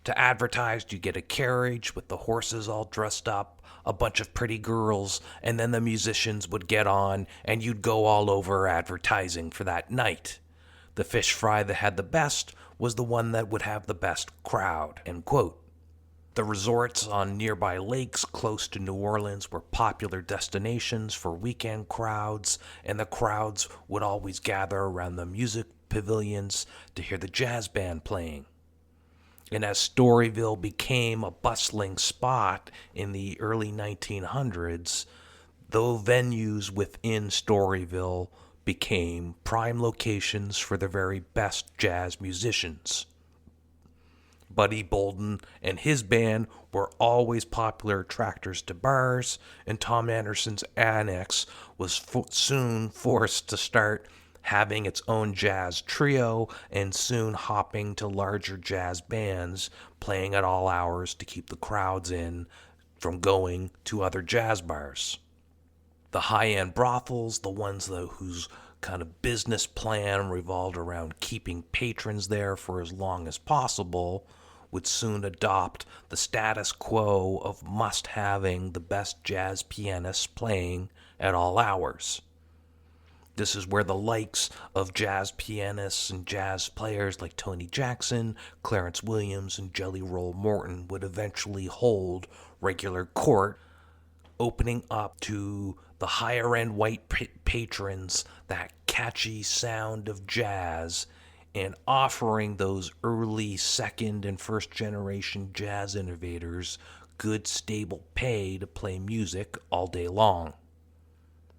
To advertise, you get a carriage with the horses all dressed up, a bunch of pretty girls, and then the musicians would get on and you'd go all over advertising for that night. The fish fry that had the best was the one that would have the best crowd, end quote. The resorts on nearby lakes close to New Orleans were popular destinations for weekend crowds, and the crowds would always gather around the music pavilions to hear the jazz band playing. And as Storyville became a bustling spot in the early 1900s, though venues within Storyville became prime locations for the very best jazz musicians. Buddy Bolden and his band were always popular attractors to bars, and Tom Anderson's Annex was soon forced to start having its own jazz trio and soon hopping to larger jazz bands, playing at all hours to keep the crowds in from going to other jazz bars. The high-end brothels, the ones whose kind of business plan revolved around keeping patrons there for as long as possible, would soon adopt the status quo of must having the best jazz pianists playing at all hours. This is where the likes of jazz pianists and jazz players like Tony Jackson, Clarence Williams, and Jelly Roll Morton would eventually hold regular court, opening up to the higher-end white patrons that catchy sound of jazz and offering those early second and first generation jazz innovators good stable pay to play music all day long.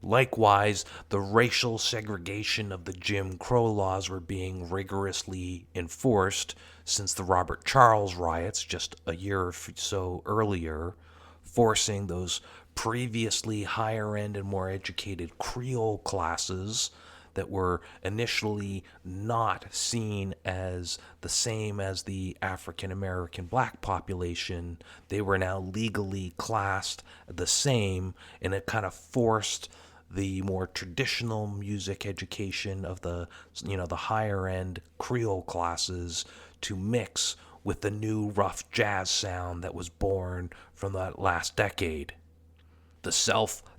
Likewise, the racial segregation of the Jim Crow laws were being rigorously enforced since the Robert Charles Riots just a year or so earlier, forcing those previously higher end and more educated Creole classes that were initially not seen as the same as the African American black population. They were now legally classed the same, and it kind of forced the more traditional music education of the higher end Creole classes to mix with the new rough jazz sound that was born from that last decade. The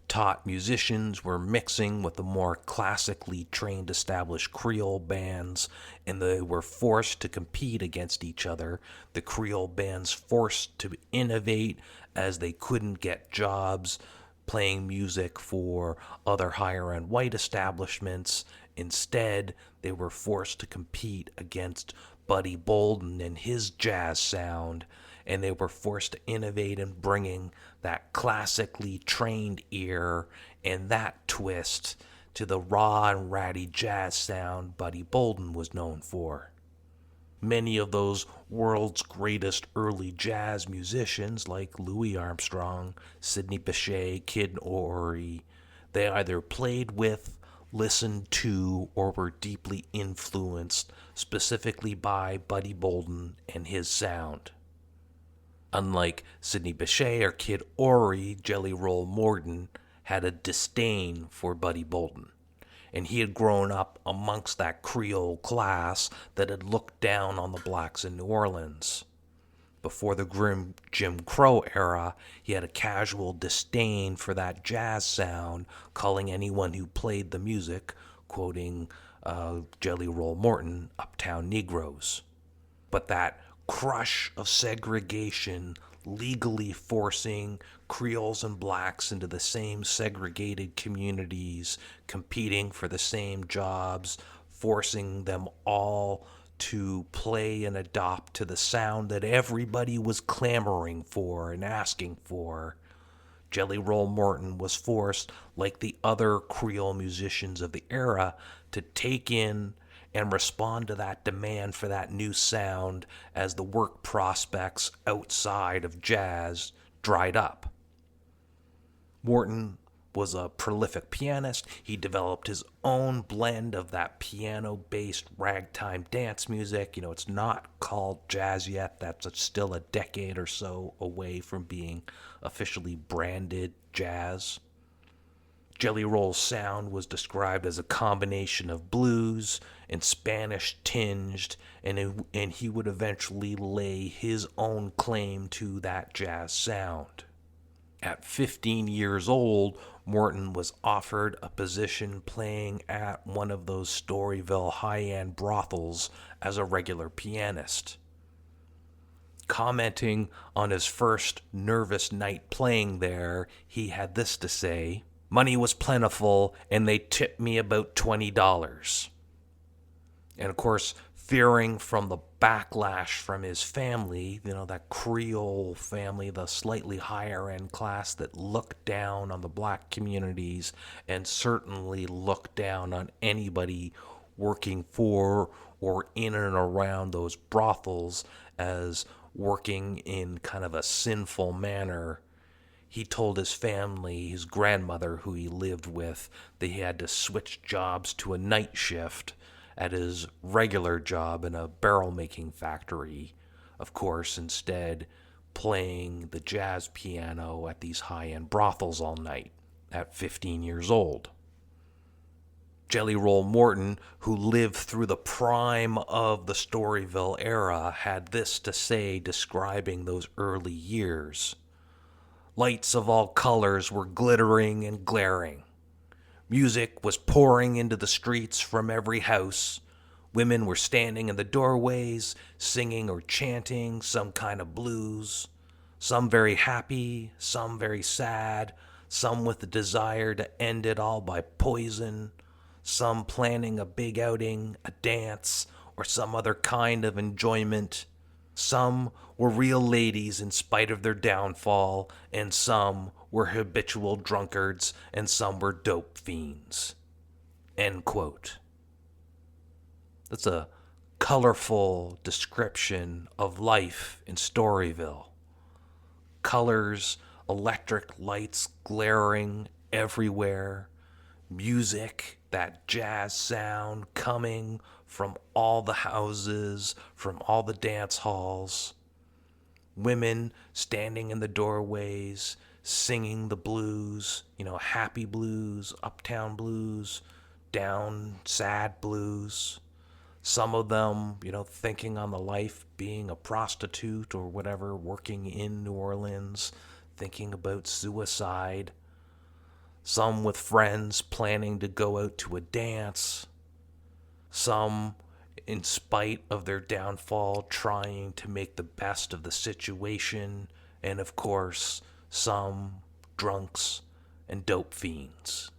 self-taught musicians were mixing with the more classically trained established Creole bands, and they were forced to compete against each other. The Creole bands forced to innovate as they couldn't get jobs playing music for other higher-end white establishments. Instead, they were forced to compete against Buddy Bolden and his jazz sound, and they were forced to innovate in bringing that classically trained ear and that twist to the raw and ratty jazz sound Buddy Bolden was known for. Many of those world's greatest early jazz musicians, like Louis Armstrong, Sidney Bechet, Kid Ory, they either played with, listened to, or were deeply influenced specifically by Buddy Bolden and his sound. Unlike Sidney Bechet or Kid Ory, Jelly Roll Morton had a disdain for Buddy Bolden, and he had grown up amongst that Creole class that had looked down on the blacks in New Orleans. Before the grim Jim Crow era, he had a casual disdain for that jazz sound, calling anyone who played the music, quoting Jelly Roll Morton, uptown Negroes. But that crush of segregation, legally forcing Creoles and blacks into the same segregated communities, competing for the same jobs, forcing them all to play and adopt to the sound that everybody was clamoring for and asking for. Jelly Roll Morton was forced, like the other Creole musicians of the era, to take in and respond to that demand for that new sound as the work prospects outside of jazz dried up. Morton was a prolific pianist. He developed his own blend of that piano-based ragtime dance music. You know, it's not called jazz yet. That's still a decade or so away from being officially branded jazz. Jelly Roll's sound was described as a combination of blues and Spanish tinged, and he would eventually lay his own claim to that jazz sound. At 15 years old, Morton was offered a position playing at one of those Storyville high-end brothels as a regular pianist. Commenting on his first nervous night playing there, he had this to say: "Money was plentiful, and they tipped me about $20. And of course, fearing from the backlash from his family, you know, that Creole family, the slightly higher end class that looked down on the black communities and certainly looked down on anybody working for or in and around those brothels as working in kind of a sinful manner. He told his family, his grandmother who he lived with, that he had to switch jobs to a night shift at his regular job in a barrel-making factory, of course, instead playing the jazz piano at these high-end brothels all night at 15 years old. Jelly Roll Morton, who lived through the prime of the Storyville era, had this to say describing those early years: "Lights of all colors were glittering and glaring. Music was pouring into the streets from every house. Women were standing in the doorways, singing or chanting some kind of blues. Some very happy, some very sad, some with the desire to end it all by poison, some planning a big outing, a dance, or some other kind of enjoyment. Some were real ladies in spite of their downfall, and some were habitual drunkards, and some were dope fiends." End quote. That's a colorful description of life in Storyville. Colors, electric lights glaring everywhere, music, that jazz sound coming from all the houses, from all the dance halls. Women standing in the doorways, singing the blues, you know, happy blues, uptown blues, down sad blues. Some of them, you know, thinking on the life being a prostitute or whatever, working in New Orleans, thinking about suicide. some with friends planning to go out to a dance, some, in spite of their downfall, trying to make the best of the situation, and of course, some drunks and dope fiends.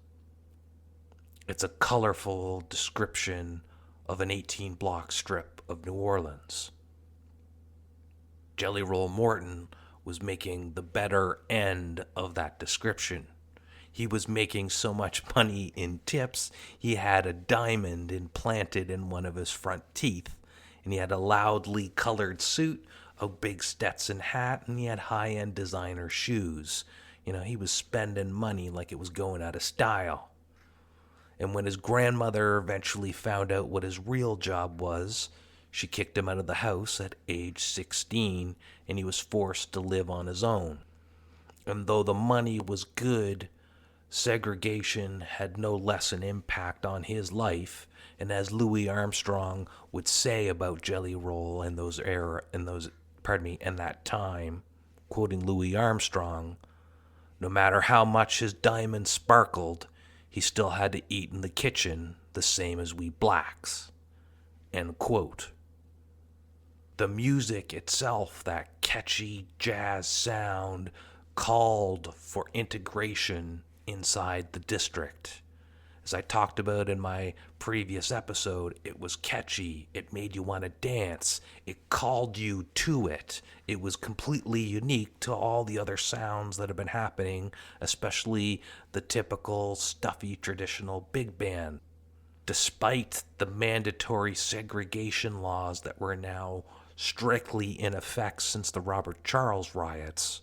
It's a colorful description of an 18-block strip of New Orleans. Jelly Roll Morton was making the better end of that description. He was making so much money in tips, he had a diamond implanted in one of his front teeth, and he had a loudly colored suit, a big Stetson hat, and he had high-end designer shoes. He was spending money like it was going out of style. And when his grandmother eventually found out what his real job was, she kicked him out of the house at age 16, and he was forced to live on his own. And though the money was good, segregation had no less an impact on his life, and as Louis Armstrong would say about Jelly Roll and that time, quoting Louis Armstrong, no matter how much his diamond sparkled, he still had to eat in the kitchen the same as we blacks. End quote. The music itself, that catchy jazz sound, called for integration inside the district. As I talked about in my previous episode, it was catchy, it made you want to dance, it called you to it. It was completely unique to all the other sounds that have been happening, especially the typical stuffy traditional big band. Despite the mandatory segregation laws that were now strictly in effect since the Robert Charles Riots,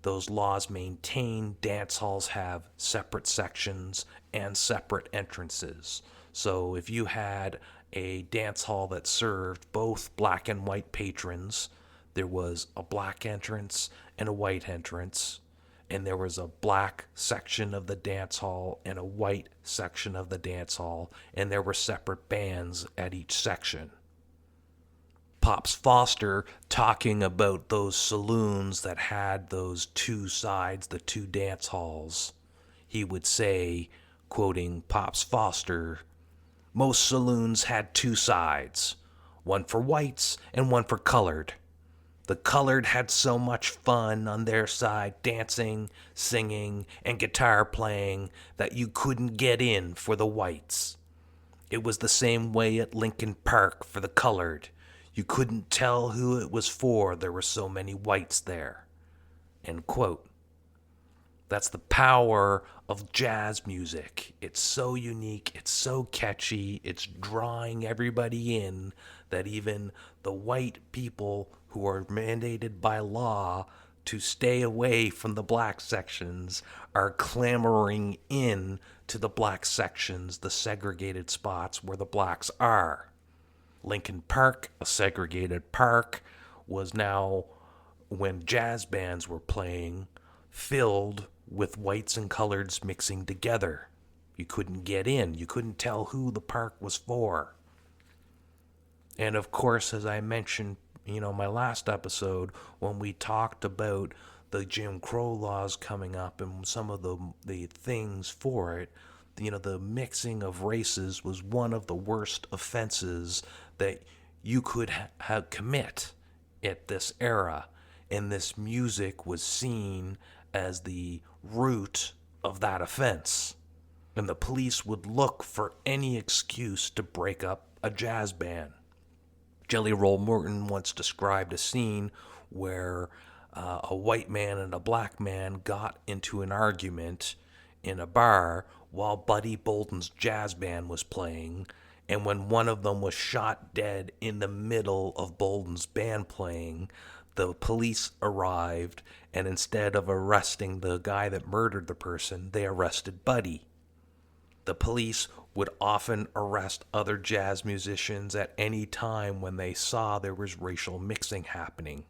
those laws maintain dance halls have separate sections and separate entrances. So if you had a dance hall that served both black and white patrons, there was a black entrance and a white entrance, and there was a black section of the dance hall and a white section of the dance hall, and there were separate bands at each section. Pops Foster, talking about those saloons that had those two sides, the two dance halls, he would say, quoting Pops Foster, "Most saloons had two sides, one for whites and one for colored. The colored had so much fun on their side, dancing, singing, and guitar playing, that you couldn't get in for the whites. It was the same way at Lincoln Park for the colored. You couldn't tell who it was for, there were so many whites there." End quote. That's the power of jazz music. It's so unique, it's so catchy, it's drawing everybody in that even the white people who are mandated by law to stay away from the black sections are clamoring in to the black sections, the segregated spots where the blacks are. Lincoln Park, a segregated park, was now, when jazz bands were playing, filled with whites and coloreds mixing together. You couldn't get in. You couldn't tell who the park was for. And of course, as I mentioned, my last episode, when we talked about the Jim Crow laws coming up and some of the things for it, the mixing of races was one of the worst offenses that you could commit at this era, and this music was seen as the root of that offense. And the police would look for any excuse to break up a jazz band. Jelly Roll Morton once described a scene where a white man and a black man got into an argument in a bar while Buddy Bolden's jazz band was playing, and when one of them was shot dead in the middle of Bolden's band playing, the police arrived, and instead of arresting the guy that murdered the person, they arrested Buddy. The police would often arrest other jazz musicians at any time when they saw there was racial mixing happening.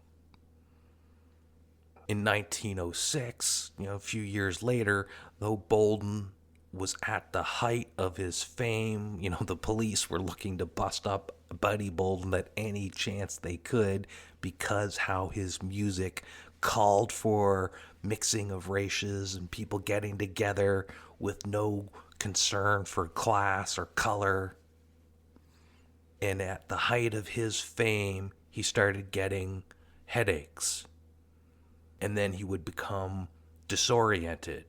In 1906, a few years later, though Bolden was at the height of his fame, the police were looking to bust up Buddy Bolden at any chance they could because how his music called for mixing of races and people getting together with no concern for class or color. And at the height of his fame, he started getting headaches. And then he would become disoriented,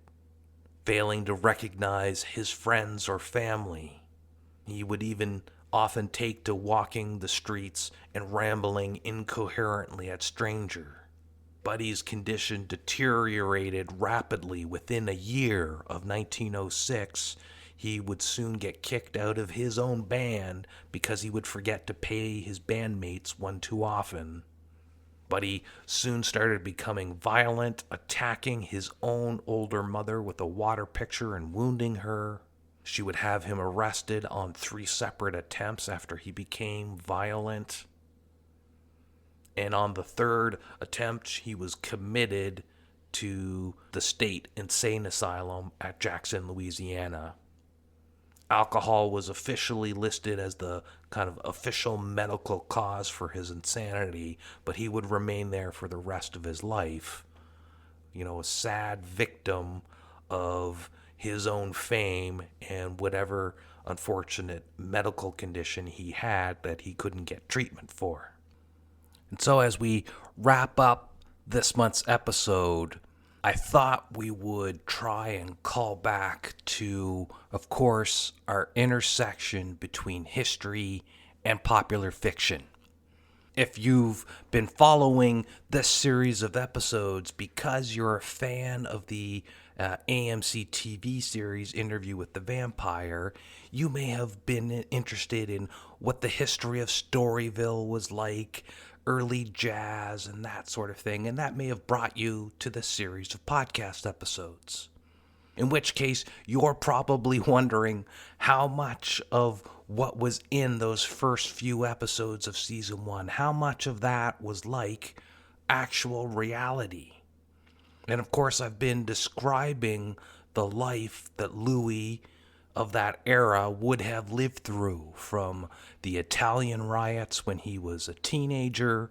failing to recognize his friends or family. He would even often take to walking the streets and rambling incoherently at strangers. Buddy's condition deteriorated rapidly. Within a year of 1906, he would soon get kicked out of his own band because he would forget to pay his bandmates one too often. Buddy soon started becoming violent, attacking his own older mother with a water pitcher and wounding her. She would have him arrested on 3 separate attempts after he became violent. And on the 3rd attempt, he was committed to the state insane asylum at Jackson, Louisiana. Alcohol was officially listed as the kind of official medical cause for his insanity, but he would remain there for the rest of his life. A sad victim of his own fame and whatever unfortunate medical condition he had that he couldn't get treatment for. And so as we wrap up this month's episode, I thought we would try and call back to, of course, our intersection between history and popular fiction. If you've been following this series of episodes because you're a fan of the AMC TV series Interview with the Vampire, you may have been interested in what the history of Storyville was like, early jazz and that sort of thing, and that may have brought you to this series of podcast episodes. In which case, you're probably wondering how much of what was in those first few episodes of season 1, how much of that was like actual reality. And of course, I've been describing the life that Louis of that era would have lived through, from the Italian riots when he was a teenager,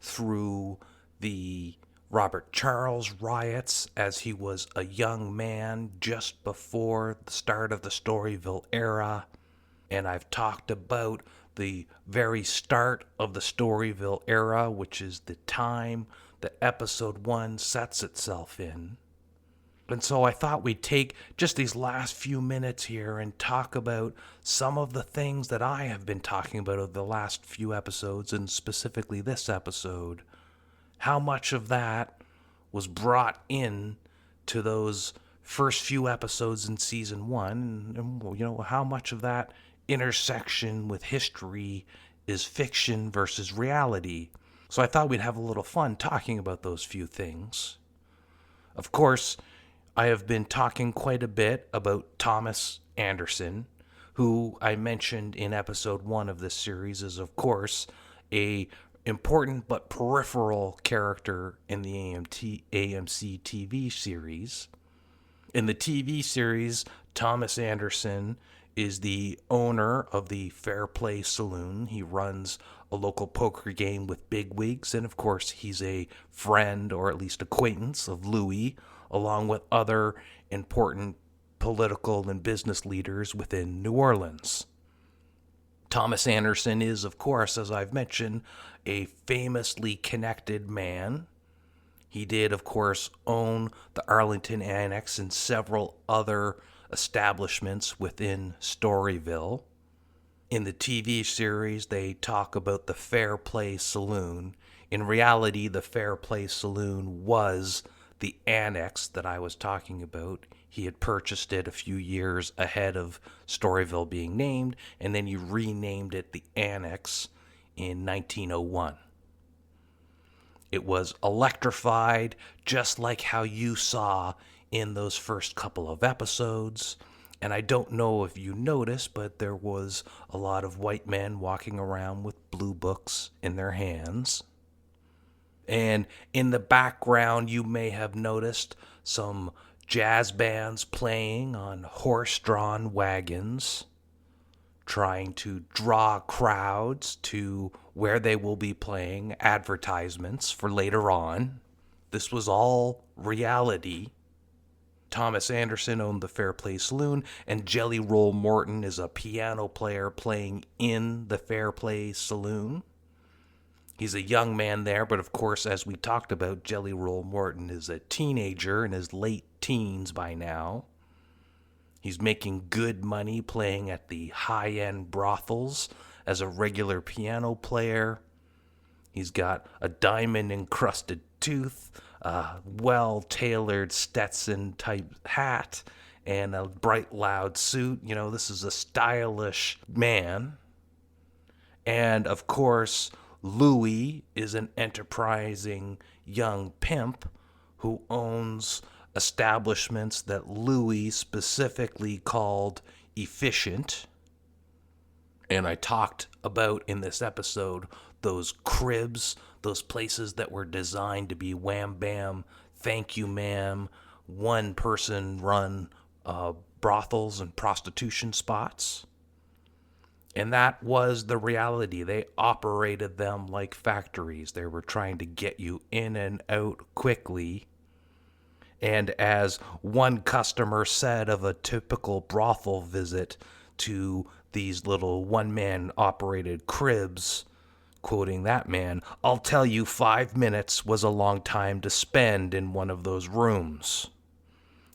through the Robert Charles Riots as he was a young man just before the start of the Storyville era. And I've talked about the very start of the Storyville era, which is the time that episode 1 sets itself in. And so I thought we'd take just these last few minutes here and talk about some of the things that I have been talking about over the last few episodes, and specifically this episode. How much of that was brought in to those first few episodes in season 1, and how much of that intersection with history is fiction versus reality. So I thought we'd have a little fun talking about those few things. Of course, I have been talking quite a bit about Thomas Anderson, who I mentioned in episode 1 of this series is, of course, a important but peripheral character in the AMC TV series. In the TV series, Thomas Anderson is the owner of the Fair Play Saloon. He runs a local poker game with bigwigs, and of course, he's a friend or at least acquaintance of Louis, along with other important political and business leaders within New Orleans. Thomas Anderson is, of course, as I've mentioned, a famously connected man. He did, of course, own the Arlington Annex and several other establishments within Storyville. In the TV series, they talk about the Fair Play Saloon. In reality, the Fair Play Saloon was the annex that I was talking about. He had purchased it a few years ahead of Storyville being named, and then he renamed it the Annex in 1901. It was electrified, just like how you saw in those first couple of episodes. And I don't know if you noticed, but there was a lot of white men walking around with blue books in their hands. And in the background, you may have noticed some jazz bands playing on horse-drawn wagons, trying to draw crowds to where they will be playing advertisements for later on. This was all reality. Thomas Anderson owned the Fairplay Saloon, and Jelly Roll Morton is a piano player playing in the Fairplay Saloon. He's a young man there, but of course, as we talked about, Jelly Roll Morton is a teenager in his late teens by now. He's making good money playing at the high-end brothels as a regular piano player. He's got a diamond-encrusted tooth, a well-tailored Stetson-type hat, and a bright, loud suit. You know, this is a stylish man. And, of course, Louis is an enterprising young pimp who owns establishments that Louis specifically called efficient. And I talked about in this episode those cribs, those places that were designed to be wham bam, thank you ma'am, one person run brothels and prostitution spots. And that was the reality. They operated them like factories. They were trying to get you in and out quickly. And as one customer said of a typical brothel visit to these little one-man operated cribs, quoting that man, "I'll tell you 5 minutes was a long time to spend in one of those rooms."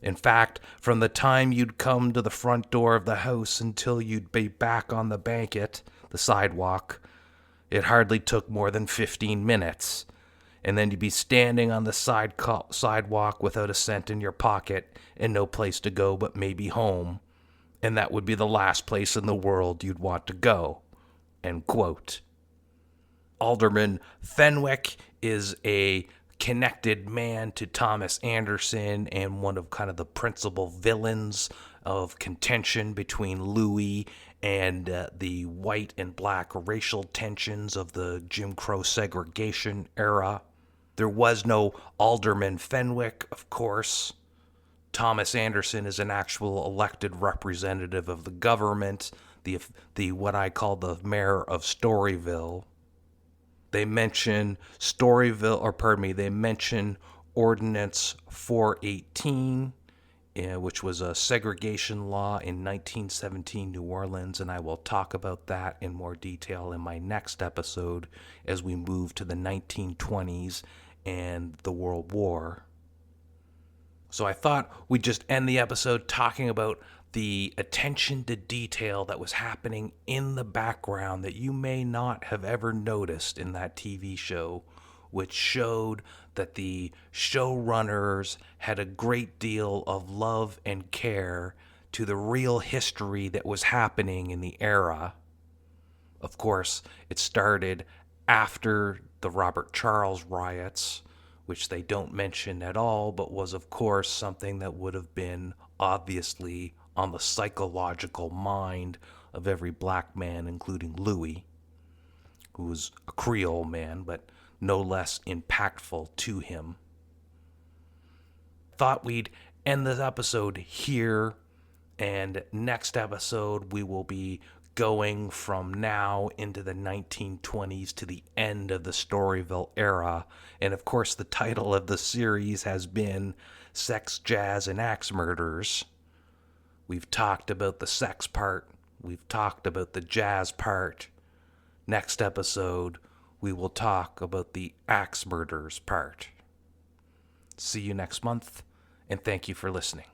In fact, from the time you'd come to the front door of the house until you'd be back on the banquet, the sidewalk, it hardly took more than 15 minutes. And then you'd be standing on the sidewalk without a cent in your pocket and no place to go but maybe home. And that would be the last place in the world you'd want to go. End quote. Alderman Fenwick is a connected man to Thomas Anderson and one of kind of the principal villains of contention between Louis and the white and black racial tensions of the Jim Crow segregation era. There was no Alderman Fenwick, of course. Thomas Anderson is an actual elected representative of the government, the what I call the mayor of Storyville. They mention they mention Ordinance 418, which was a segregation law in 1917 New Orleans, and I will talk about that in more detail in my next episode as we move to the 1920s and the World War. So I thought we'd just end the episode talking about the attention to detail that was happening in the background that you may not have ever noticed in that TV show, which showed that the showrunners had a great deal of love and care to the real history that was happening in the era. Of course, it started after the Robert Charles Riots, which they don't mention at all, but was, of course, something that would have been obviously on the psychological mind of every black man, including Louis, who was a Creole man, but no less impactful to him. Thought we'd end this episode here, and next episode we will be going from now into the 1920s to the end of the Storyville era. And of course, the title of the series has been Sex, Jazz, and Axe Murders. We've talked about the sex part. We've talked about the jazz part. Next episode, we will talk about the axe murders part. See you next month, and thank you for listening.